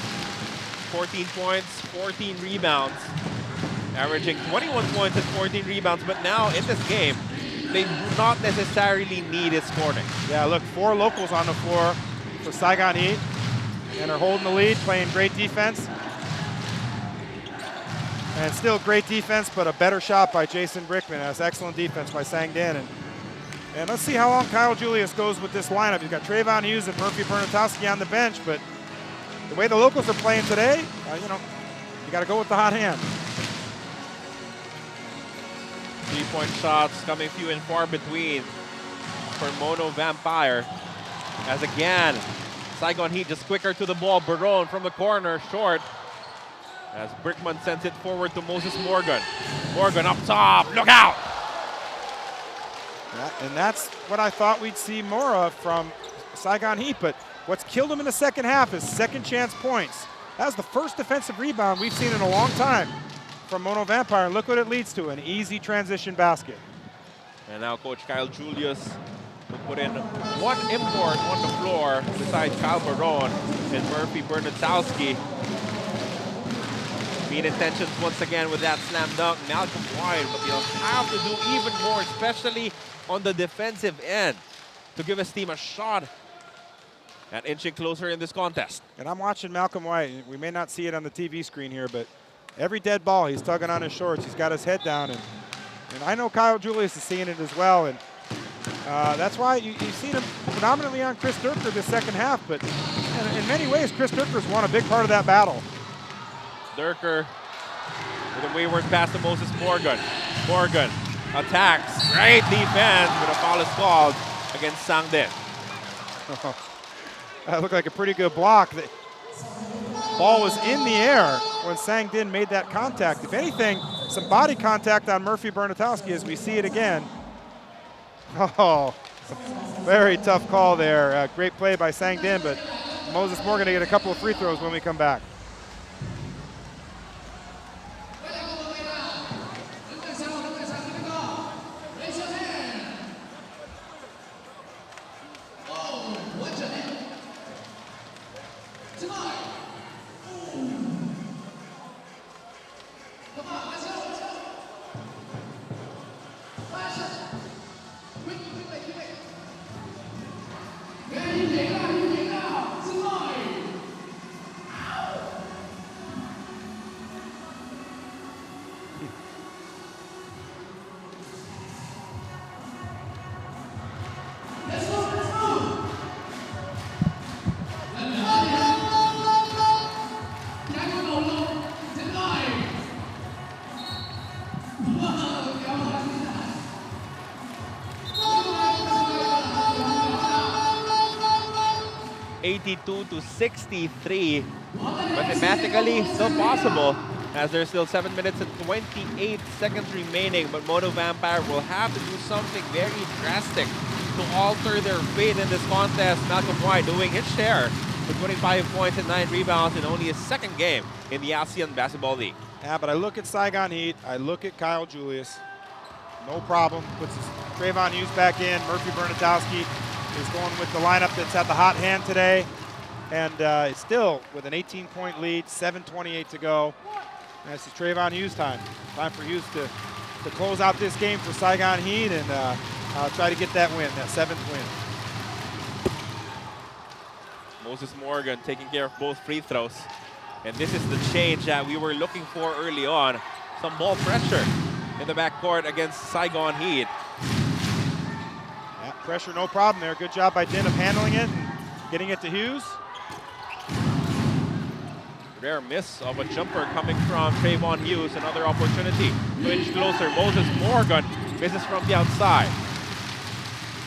14 points, 14 rebounds, averaging 21 points and 14 rebounds. But now in this game, they do not necessarily need his scoring. Yeah, look, 4 locals on the floor for Saigon Heat, and are holding the lead, playing great defense. And still great defense, but a better shot by Jason Brickman. That's excellent defense by Sang Din. And let's see how long Kyle Julius goes with this lineup. You've got Trayvon Hughes and Murphy Bernatowski on the bench, but the way the locals are playing today, you know, you got to go with the hot hand. 3-point shots coming few and far between for Mono Vampire. As again, Saigon Heat just quicker to the ball. Barone from the corner, short. As Brickman sends it forward to Moses Morgan. Morgan up top, look out! Yeah, and that's what I thought we'd see more of from Saigon Heat, but what's killed them in the second half is second chance points. That's the first defensive rebound we've seen in a long time from Mono Vampire, and look what it leads to, an easy transition basket. And now Coach Kyle Julius will put in one import on the floor besides Kyle Barone and Murphy Bernatowski. Mean intentions once again with that slam dunk. Malcolm White, but he'll have to do even more, especially on the defensive end, to give his team a shot at inching closer in this contest. And I'm watching Malcolm White. We may not see it on the TV screen here, but every dead ball, he's tugging on his shorts. He's got his head down, and I know Kyle Julius is seeing it as well. And that's why you've seen him predominantly on Chris Durker this second half, but in many ways, Chris Durker's won a big part of that battle. Durker with a wayward pass to Moses Morgan. Morgan attacks. Great defense, but a foul is called against Sang Din. That looked like a pretty good block. The ball was in the air when Sang Din made that contact. If anything, some body contact on Murphy Bernatowski as we see it again. Oh, very tough call there. Great play by Sang Din, but Moses Morgan to get a couple of free throws when we come back. -63, mathematically still possible as there's still 7 minutes and 28 seconds remaining, but Mono Vampire will have to do something very drastic to alter their fate in this contest. Malcolm White doing his share with 25 points and 9 rebounds in only his second game in the ASEAN Basketball League. Yeah, but I look at Saigon Heat, I look at Kyle Julius, no problem, puts Trayvon Hughes back in. Murphy Bernatowski is going with the lineup that's had the hot hand today. And it's still with an 18-point lead, 7:28 to go. And this is Trayvon Hughes time. Time for Hughes to close out this game for Saigon Heat and try to get that win, that 7th win. Moses Morgan taking care of both free throws. And this is the change that we were looking for early on. Some ball pressure in the backcourt against Saigon Heat. Yeah, pressure, no problem there. Good job by Din of handling it and getting it to Hughes. Rare miss of a jumper coming from Trayvon Hughes. Another opportunity to inch closer. Moses Morgan misses from the outside.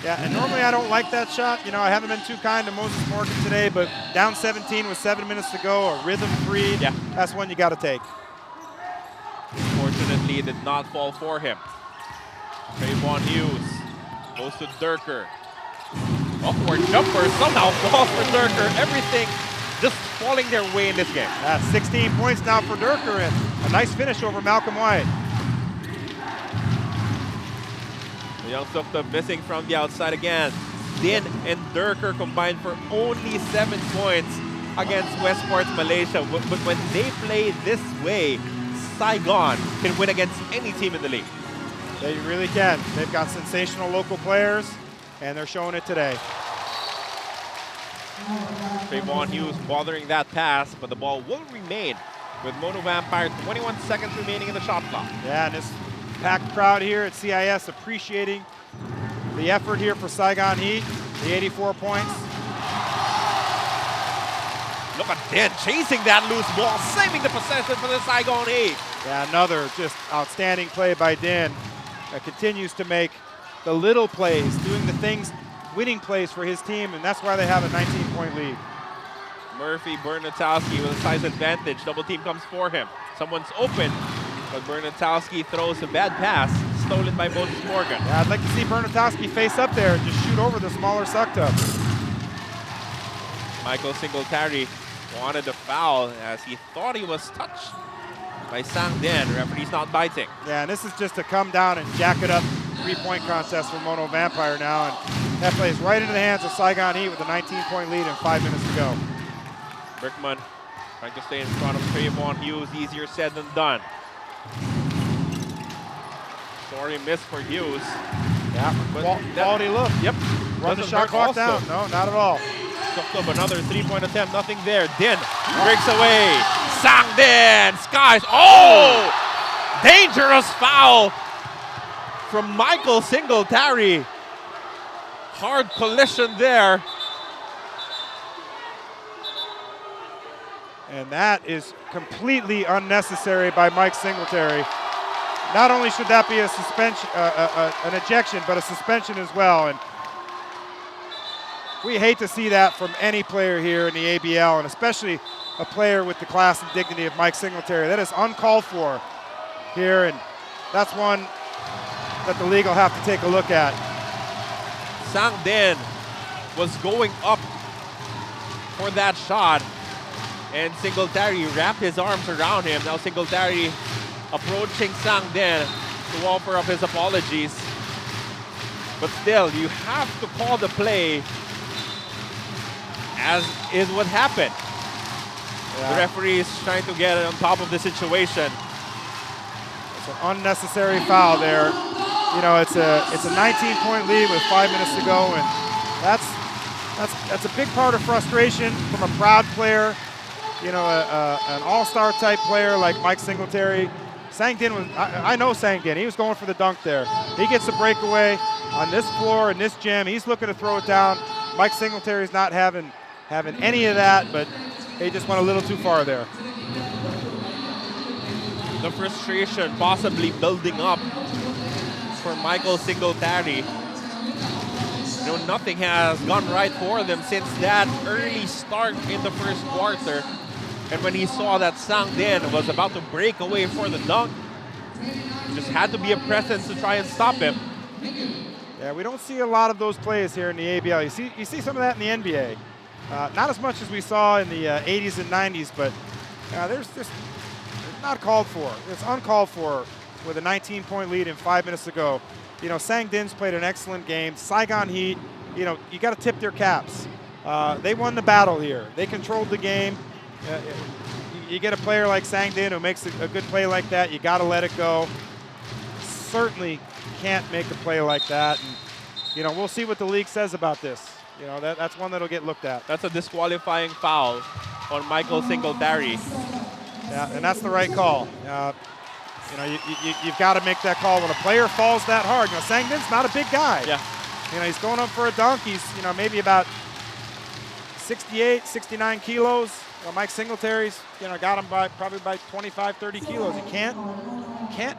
Yeah, and normally I don't like that shot. You know, I haven't been too kind to Moses Morgan today, but down 17 with 7 minutes to go, a rhythm 3, yeah, that's one you got to take. Fortunately, it did not fall for him. Trayvon Hughes goes to Durker. Awkward jumper somehow falls for Durker. Everything just falling their way in this game. 16 points now for Durker and a nice finish over Malcolm White. Young Sukta missing from the outside again. Din and Durker combined for only 7 points against Westport's Malaysia. But when they play this way, Saigon can win against any team in the league. They really can. They've got sensational local players, and they're showing it today. Trayvon Hughes bothering that pass, but the ball will remain with Mono Vampire. 21 seconds remaining in the shot clock. Yeah, and this packed crowd here at CIS appreciating the effort here for Saigon Heat, the 84 points. Look at Din chasing that loose ball, saving the possession for the Saigon Heat. Yeah, another just outstanding play by Din that continues to make the little plays, doing the things, winning plays for his team, and that's why they have a 19-point lead. Murphy Bernatowski with a size advantage. Double team comes for him. Someone's open, but Bernatowski throws a bad pass, stolen by Moses Morgan. Yeah, I'd like to see Bernatowski face up there and just shoot over the smaller Sukta. Michael Singletary wanted a foul as he thought he was touched by Sang Din. Referee's not biting. Yeah, and this is just a come down and jack it up 3-point contest for Mono Vampire now, and that plays right into the hands of Saigon Heat with a 19-point lead and 5 minutes to go. Brickman trying to stay in front of Trayvon Hughes. Easier said than done. Sorry miss for Hughes. Yeah, quality look. Yep. Run the shot clock down. No, not at all. Sucked up another 3-point attempt. Nothing there. Din breaks away. Sang Din. Skies. Oh! Dangerous foul from Michael Singletary. Hard collision there. And that is completely unnecessary by Mike Singletary. Not only should that be a suspension, an ejection, but a suspension as well. And we hate to see that from any player here in the ABL, and especially a player with the class and dignity of Mike Singletary. That is uncalled for here, and that's one that the league will have to take a look at. Sang Din was going up for that shot, and Singletary wrapped his arms around him. Now Singletary approaching Sang Din to offer up his apologies. But still, you have to call the play as is what happened. Yeah. The referee is trying to get on top of the situation. It's an unnecessary foul there. You know, it's a 19-point lead with 5 minutes to go, and that's a big part of frustration from a proud player. You know, an all-star type player like Mike Singletary. Sang Din was, I know Sang Din, he was going for the dunk there. He gets a breakaway on this floor in this gym. He's looking to throw it down. Mike Singletary's not having any of that, but he just went a little too far there. The frustration possibly building up for Michael Singletary. You know, nothing has gone right for them since that early start in the first quarter. And when he saw that Sang Din was about to break away for the dunk, just had to be a presence to try and stop him. Yeah, we don't see a lot of those plays here in the ABL. You see some of that in the NBA. Not as much as we saw in the 80s and 90s, but there's just not called for. It's uncalled for with a 19-point lead and 5 minutes to go. You know, Sang Din's played an excellent game. Saigon Heat, you know, you got to tip their caps. They won the battle here. They controlled the game. You get a player like Sang Din who makes a good play like that, you got to let it go. Certainly can't make a play like that. And, you know, we'll see what the league says about this. You know, that's one that'll get looked at. That's a disqualifying foul on Michael Singletary. Yeah, and that's the right call. You know, you've got to make that call when a player falls that hard. You know, Sang Din's not a big guy. Yeah. You know, he's going up for a dunk. He's, you know, maybe about 68, 69 kilos. Well, Mike Singletary's, you know, got him probably by 25, 30 kilos. You can't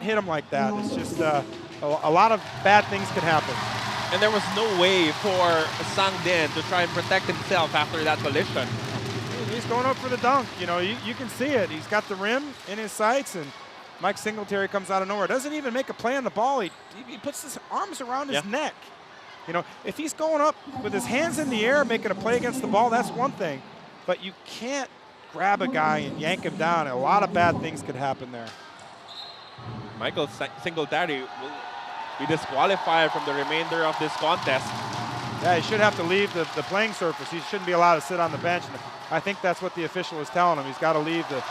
hit him like that. It's just a lot of bad things could happen. And there was no way for Sang Din to try and protect himself after that collision. He's going up for the dunk. You know, you can see it. He's got the rim in his sights, and Mike Singletary comes out of nowhere. Doesn't even make a play on the ball. He puts his arms around his neck. You know, if he's going up with his hands in the air making a play against the ball, that's one thing. But you can't grab a guy and yank him down. A lot of bad things could happen there. Michael Singletary will be disqualified from the remainder of this contest. Yeah, he should have to leave the playing surface. He shouldn't be allowed to sit on the bench. And I think that's what the official is telling him. He's got to leave the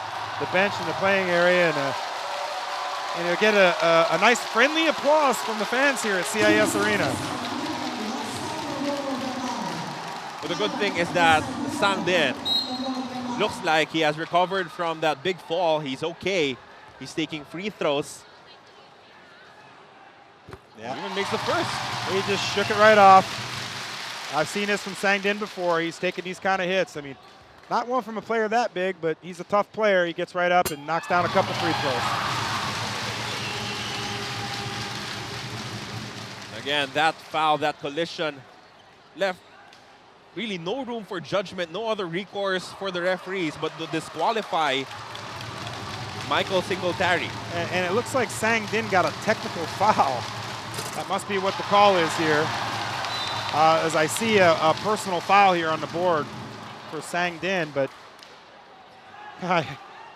bench in the playing area, and he'll get a nice friendly applause from the fans here at CIS Arena. But the good thing is that Sang Din looks like he has recovered from that big fall. He's okay. He's taking free throws. Yeah. Even makes the first. He just shook it right off. I've seen this from Sang Din before. He's taken these kind of hits. I mean, not one from a player that big, but he's a tough player. He gets right up and knocks down a couple free throws. Again, that foul, that collision left really no room for judgment, no other recourse for the referees but to disqualify Michael Singletary. And it looks like Sang Din got a technical foul. That must be what the call is here. As I see a personal foul here on the board for Sang Din, but I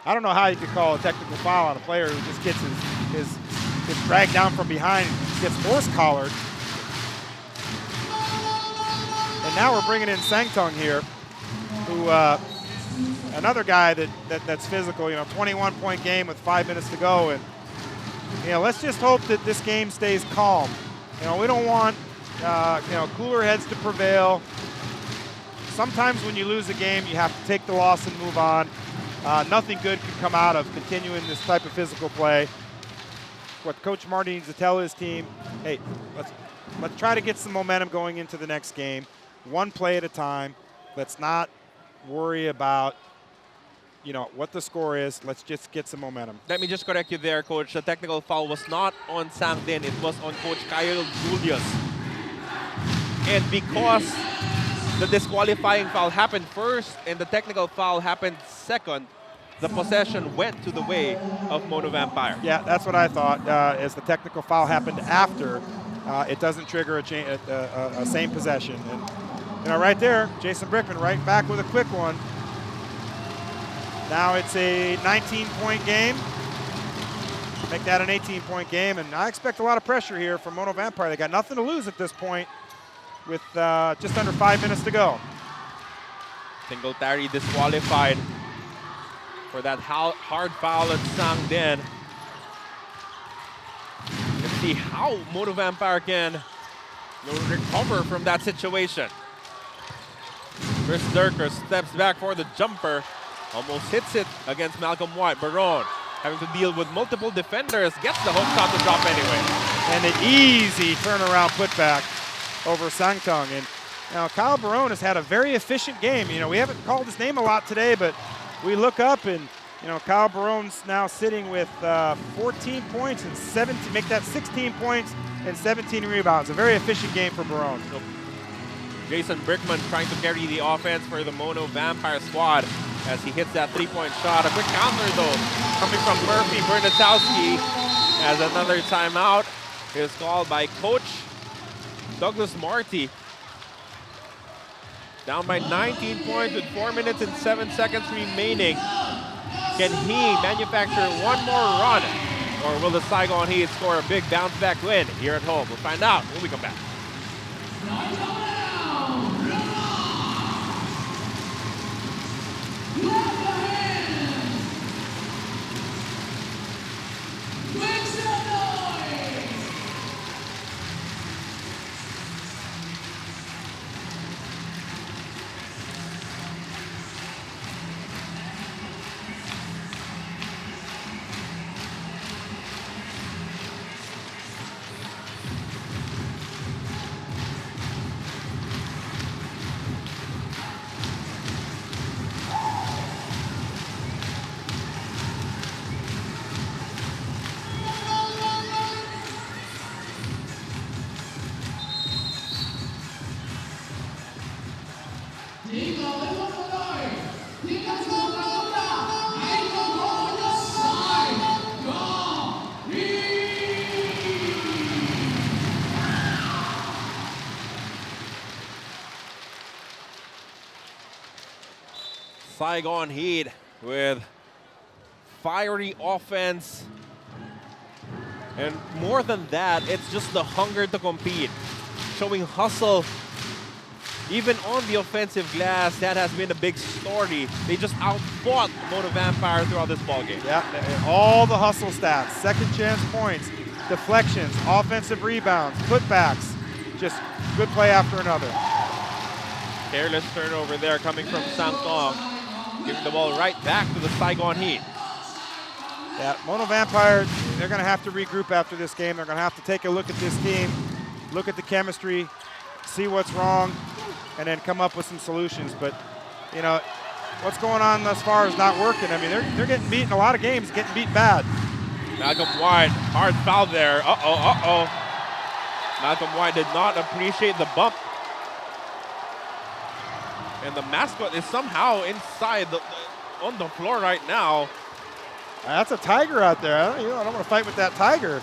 don't know how you could call a technical foul on a player who just gets his dragged down from behind, gets horse collared. And now we're bringing in Sangtung here, who another guy that's physical. 21-point game with 5 minutes to go, and let's just hope that this game stays calm. We don't want cooler heads to prevail. Sometimes when you lose a game, you have to take the loss and move on. Nothing good can come out of continuing this type of physical play. What Coach Marty needs to tell his team, hey, let's try to get some momentum going into the next game. One play at a time. Let's not worry about what the score is. Let's just get some momentum. Let me just correct you there, Coach. The technical foul was not on Sang Din. It was on Coach Kyle Julius. And because the disqualifying foul happened first and the technical foul happened second, the possession went to the way of Mono Vampire. Yeah, that's what I thought. As the technical foul happened after, it doesn't trigger a same possession. And right there, Jason Brickman right back with a quick one. Now it's a 19-point game. Make that an 18-point game, and I expect a lot of pressure here from Mono Vampire. They got nothing to lose at this point with just under 5 minutes to go. Singletary disqualified for that hard foul at Sang Din. Let's see how Mono Vampire can recover from that situation. Chris Durker steps back for the jumper. Almost hits it against Malcolm White. Baron having to deal with multiple defenders. Gets the hook shot to drop anyway. And an easy turnaround putback over Sangtung. And now Kyle Barone has had a very efficient game. We haven't called his name a lot today, but we look up and Kyle Barone's now sitting with 14 points and 17, make that 16 points and 17 rebounds. A very efficient game for Barone. So Jason Brickman trying to carry the offense for the Mono Vampire squad as he hits that three-point shot. A quick counter though, coming from Murphy Bernatowski as another timeout is called by Coach Douglas Marty. Down by 19 points with 4 minutes and 7 seconds remaining. Can he manufacture one more run, or will the Saigon Heat score a big bounce-back win here at home? We'll find out when we come back. Saigon Heat with fiery offense And more than that, it's just the hunger to compete, showing hustle. Even on the offensive glass, that has been a big story. They just outfought Mono Vampire throughout this ballgame. Yeah, all the hustle stats, second chance points, deflections, offensive rebounds, putbacks, just good play after another. Careless turnover there coming from Sangtong, giving the ball right back to the Saigon Heat. Yeah, Mono Vampire, they're going to have to regroup after this game. They're going to have to take a look at this team, look at the chemistry, see what's wrong, and then come up with some solutions. But, you know, what's going on thus far is not working. I mean, they're getting beat in a lot of games, getting beat bad. Malcolm White, hard foul there. Uh-oh. Malcolm White did not appreciate the bump. And the mascot is somehow inside on the floor right now. That's a tiger out there. I don't want to fight with that tiger.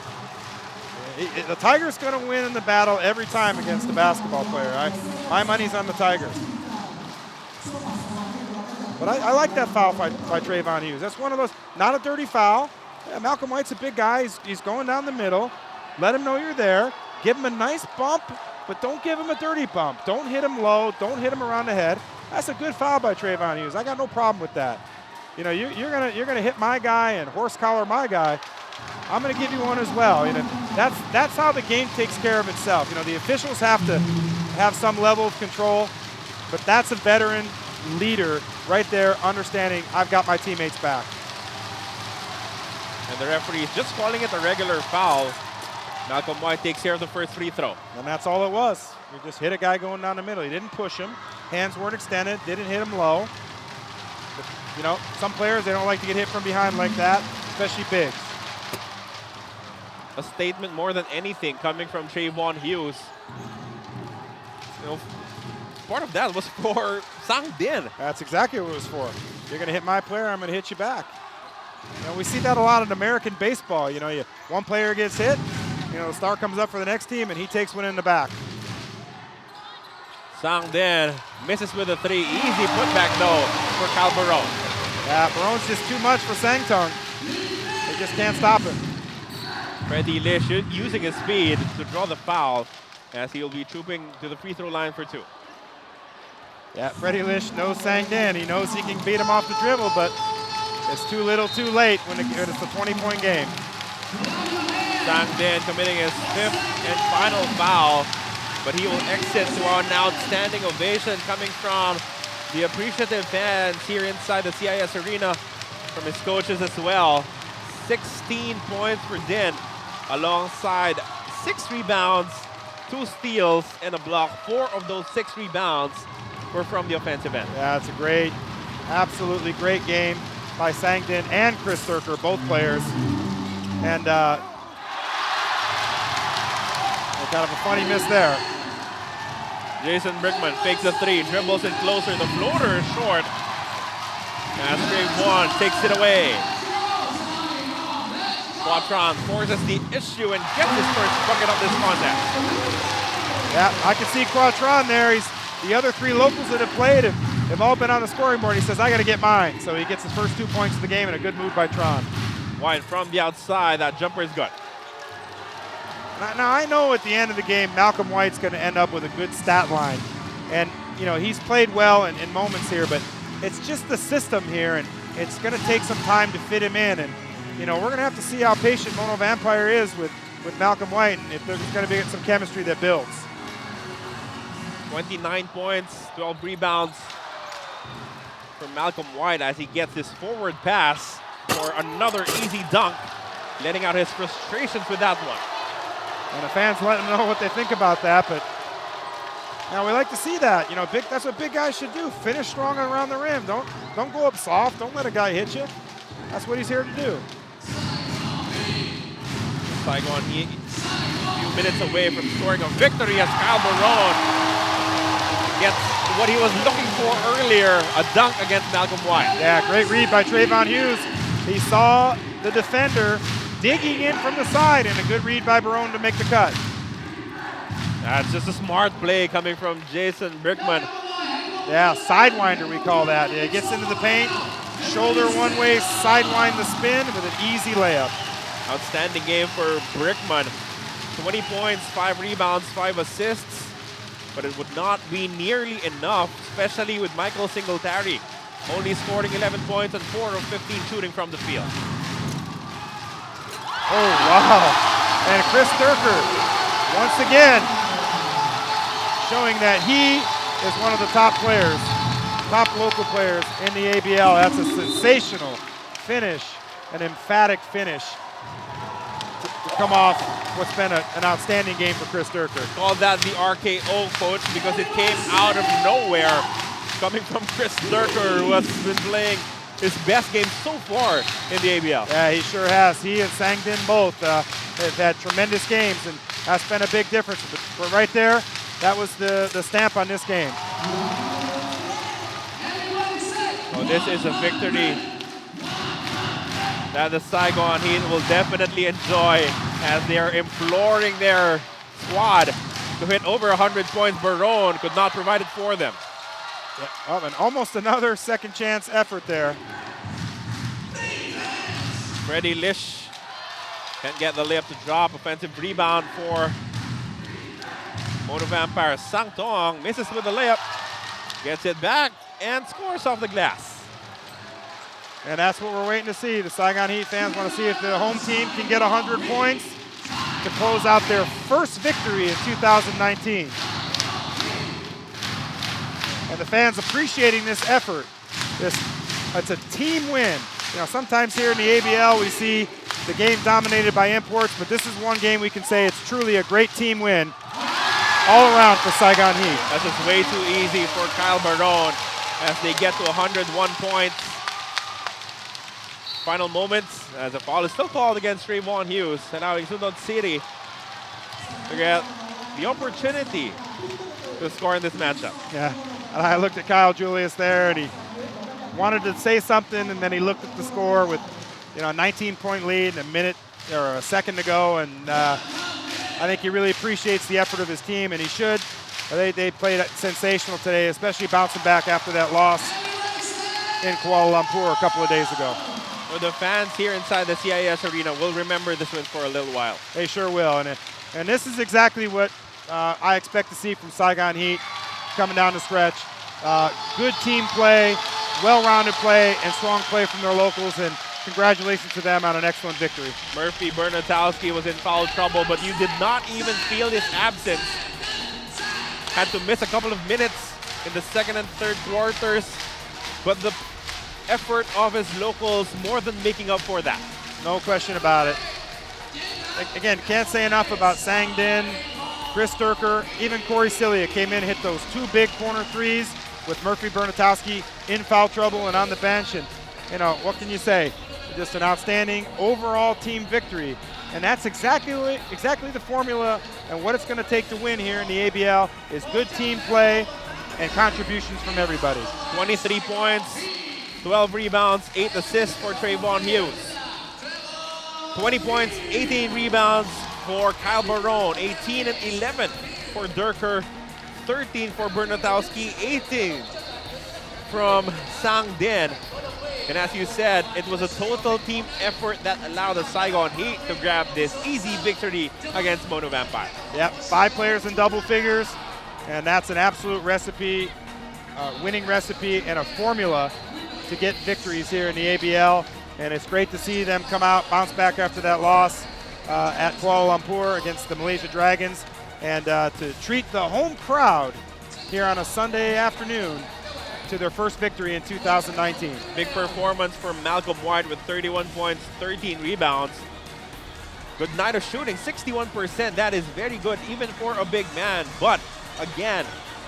The tiger's going to win in the battle every time against the basketball player. My money's on the Tigers. But I like that foul by Trayvon Hughes. That's one of those, not a dirty foul. Yeah, Malcolm White's a big guy. He's going down the middle. Let him know you're there. Give him a nice bump, but don't give him a dirty bump. Don't hit him low. Don't hit him around the head. That's a good foul by Trayvon Hughes. I got no problem with that. You know, you're gonna hit my guy and horse collar my guy. I'm gonna give you one as well. You know, that's how the game takes care of itself. You know, the officials have to have some level of control, but that's a veteran leader right there, understanding I've got my teammates back. And the referee is just calling it a regular foul. Malcolm White takes care of the first free throw. And that's all it was. You just hit a guy going down the middle. He didn't push him. Hands weren't extended. Didn't hit him low. But, you know, some players, they don't like to get hit from behind like that, especially bigs. A statement more than anything coming from Trayvon Hughes. You know, part of that was for Sang Din. That's exactly what it was for. You're going to hit my player, I'm going to hit you back. You know, we see that a lot in American baseball. You know, one player gets hit, you know, the star comes up for the next team and he takes one in the back. Sang Din misses with a three. Easy putback though for Cal Barone. Yeah, Barone's just too much for Sangtong. They just can't stop him. Freddie Lish using his speed to draw the foul as he'll be trooping to the free throw line for two. Yeah, Freddie Lish knows Sang Din. He knows he can beat him off the dribble, but it's too little too late when it's a 20-point game. Sang Din committing his fifth and final foul, but he will exit to an outstanding ovation coming from the appreciative fans here inside the CIS arena, from his coaches as well. 16 points for Din, alongside 6 rebounds, 2 steals, and a block. 4 of those 6 rebounds were from the offensive end. Yeah, it's a great, absolutely great game by Sang Din and Chris Thurker, both players. And kind of a funny miss there. Jason Brickman fakes the three, dribbles in closer. The floater is short. As Trayvon takes it away. Quatron forces the issue and gets his first bucket of this contest. Yeah, I can see Quatron there. The other 3 locals that have played have all been on the scoring board. He says, I got to get mine. So he gets his first 2 points of the game and a good move by Tron. White from the outside, that jumper is good. Now I know at the end of the game, Malcolm White's going to end up with a good stat line. And, you know, he's played well in moments here, but it's just the system here, and it's going to take some time to fit him in. And, you know, we're going to have to see how patient Mono Vampire is with Malcolm White, and if there's going to be some chemistry that builds. 29 points, 12 rebounds from Malcolm White as he gets his forward pass for another easy dunk, letting out his frustrations with that one. And the fans let them know what they think about that, but now we like to see that. You know, that's what big guys should do. Finish strong around the rim. Don't go up soft. Don't let a guy hit you. That's what he's here to do. Saigon Heat a few minutes away from scoring a victory as Kyle Barone gets what he was looking for earlier, a dunk against Malcolm White. Yeah, great read by Trayvon Hughes. He saw the defender digging in from the side, and a good read by Barone to make the cut. That's just a smart play coming from Jason Brickman. Yeah, sidewinder we call that. Yeah, gets into the paint, shoulder one way, sidewind the spin with an easy layup. Outstanding game for Brickman. 20 points, 5 rebounds, 5 assists. But it would not be nearly enough, especially with Michael Singletary only scoring 11 points and 4 of 15 shooting from the field. Oh, wow. And Chris Durker, once again, showing that he is one of the top players, top local players in the ABL. That's a sensational finish, an emphatic finish to come off what's been an outstanding game for Chris Durker. Call that the RKO, coach, because it came out of nowhere. Coming from Chris Durker, who has been playing his best game so far in the ABL. Yeah, he sure has. He and Sangdin both have had tremendous games, and that's been a big difference. But right there, that was the stamp on this game. Well, this is a victory that the Saigon Heat will definitely enjoy as they are imploring their squad to hit over 100 points. Barone could not provide it for them. Yeah, oh, and almost another second chance effort there. Freddie Lish can't get the layup to drop. Offensive rebound for Mono Vampire. Sang Tong misses with the layup, gets it back, and scores off the glass. And that's what we're waiting to see. The Saigon Heat fans want to see if the home team can get 100 points to close out their first victory in 2019. And the fans appreciating this effort. It's a team win. You know, sometimes here in the ABL we see the game dominated by imports, but this is one game we can say it's truly a great team win all around for Saigon Heat. That's just way too easy for Kyle Barone as they get to 101 points. Final moments as a foul is still called against Trayvon Hughes, allowing Sundon City to get the opportunity to score in this matchup. Yeah, and I looked at Kyle Julius there, and he wanted to say something, and then he looked at the score with, you know, a 19-point lead and a minute or a second to go, and I think he really appreciates the effort of his team, and he should. They played sensational today, especially bouncing back after that loss in Kuala Lumpur a couple of days ago. So the fans here inside the CIS arena will remember this win for a little while. They sure will, and this is exactly what I expect to see from Saigon Heat coming down the stretch. Good team play, well-rounded play, and strong play from their locals, and congratulations to them on an excellent victory. Murphy Bernatowski was in foul trouble, but you did not even feel his absence. Had to miss a couple of minutes in the second and third quarters, but the effort of his locals more than making up for that. No question about it. Again, can't say enough about Sangdin, Chris Durker, even Corey Cilia came in, hit those two big corner threes with Murphy Bernatowski in foul trouble and on the bench. And, you know, what can you say? Just an outstanding overall team victory. And that's exactly the formula and what it's going to take to win here in the ABL is good team play and contributions from everybody. 23 points, 12 rebounds, 8 assists for Trayvon Hughes. 20 points, 18 rebounds for Kyle Barone, 18 and 11 for Durker, 13 for Bernatowski, 18 from Sangdin. And as you said, it was a total team effort that allowed the Saigon Heat to grab this easy victory against Mono Vampire. Yep, 5 players in double figures, and that's an absolute recipe, winning recipe and a formula to get victories here in the ABL. And it's great to see them come out, bounce back after that loss at Kuala Lumpur against the Malaysia Dragons, and to treat the home crowd here on a Sunday afternoon to their first victory in 2019. Big performance from Malcolm White with 31 points, 13 rebounds. Good night of shooting, 61%. That is very good even for a big man. But again,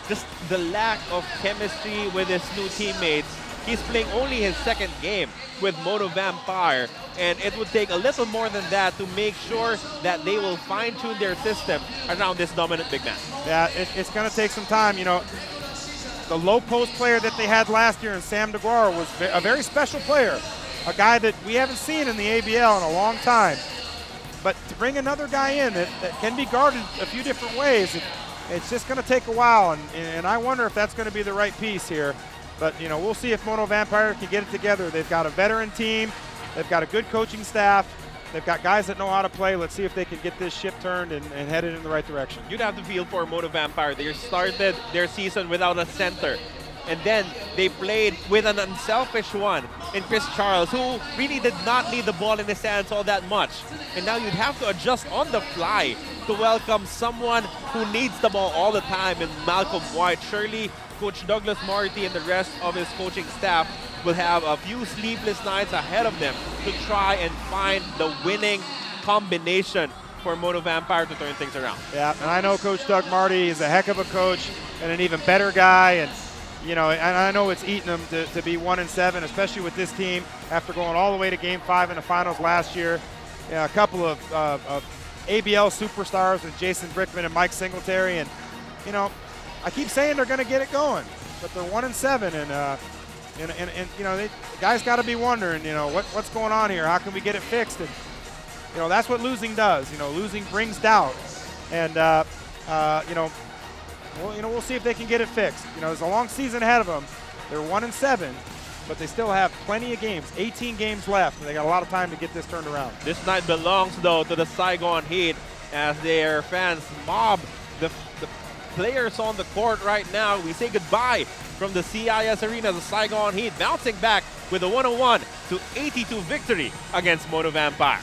just the lack of chemistry with his new teammates. He's playing only his second game with Mono Vampire, and it would take a little more than that to make sure that they will fine-tune their system around this dominant big man. Yeah, it's going to take some time. You know, the low post player that they had last year in Sam DeGuara was a very special player, a guy that we haven't seen in the ABL in a long time. But to bring another guy in that can be guarded a few different ways, it's just going to take a while, and I wonder if that's going to be the right piece here. But, you know, we'll see if Mono Vampire can get it together. They've got a veteran team. They've got a good coaching staff. They've got guys that know how to play. Let's see if they can get this ship turned and head it in the right direction. You'd have to feel for Mono Vampire. They started their season without a center. And then they played with an unselfish one in Chris Charles, who really did not need the ball in his hands all that much. And now you'd have to adjust on the fly to welcome someone who needs the ball all the time in Malcolm White. Surely Coach Douglas Marty and the rest of his coaching staff will have a few sleepless nights ahead of them to try and find the winning combination for Mono Vampire to turn things around. Yeah, and I know Coach Doug Marty is a heck of a coach and an even better guy. And you know, and I know it's eating them to be 1-7, especially with this team after going all the way to Game 5 in the finals last year. Yeah, a couple of ABL superstars with Jason Brickman and Mike Singletary, and you know, I keep saying they're going to get it going, but they're 1-7, and you know, the guys got to be wondering, you know, what's going on here? How can we get it fixed? And you know, that's what losing does. You know, losing brings doubt, and you know. Well, you know, we'll see if they can get it fixed. You know, there's a long season ahead of them. They're 1-7, but they still have plenty of games, 18 games left, and they got a lot of time to get this turned around. This night belongs, though, to the Saigon Heat as their fans mob the players on the court right now. We say goodbye from the CIS Arena, the Saigon Heat bouncing back with a 101-82 victory against Mono Vampire.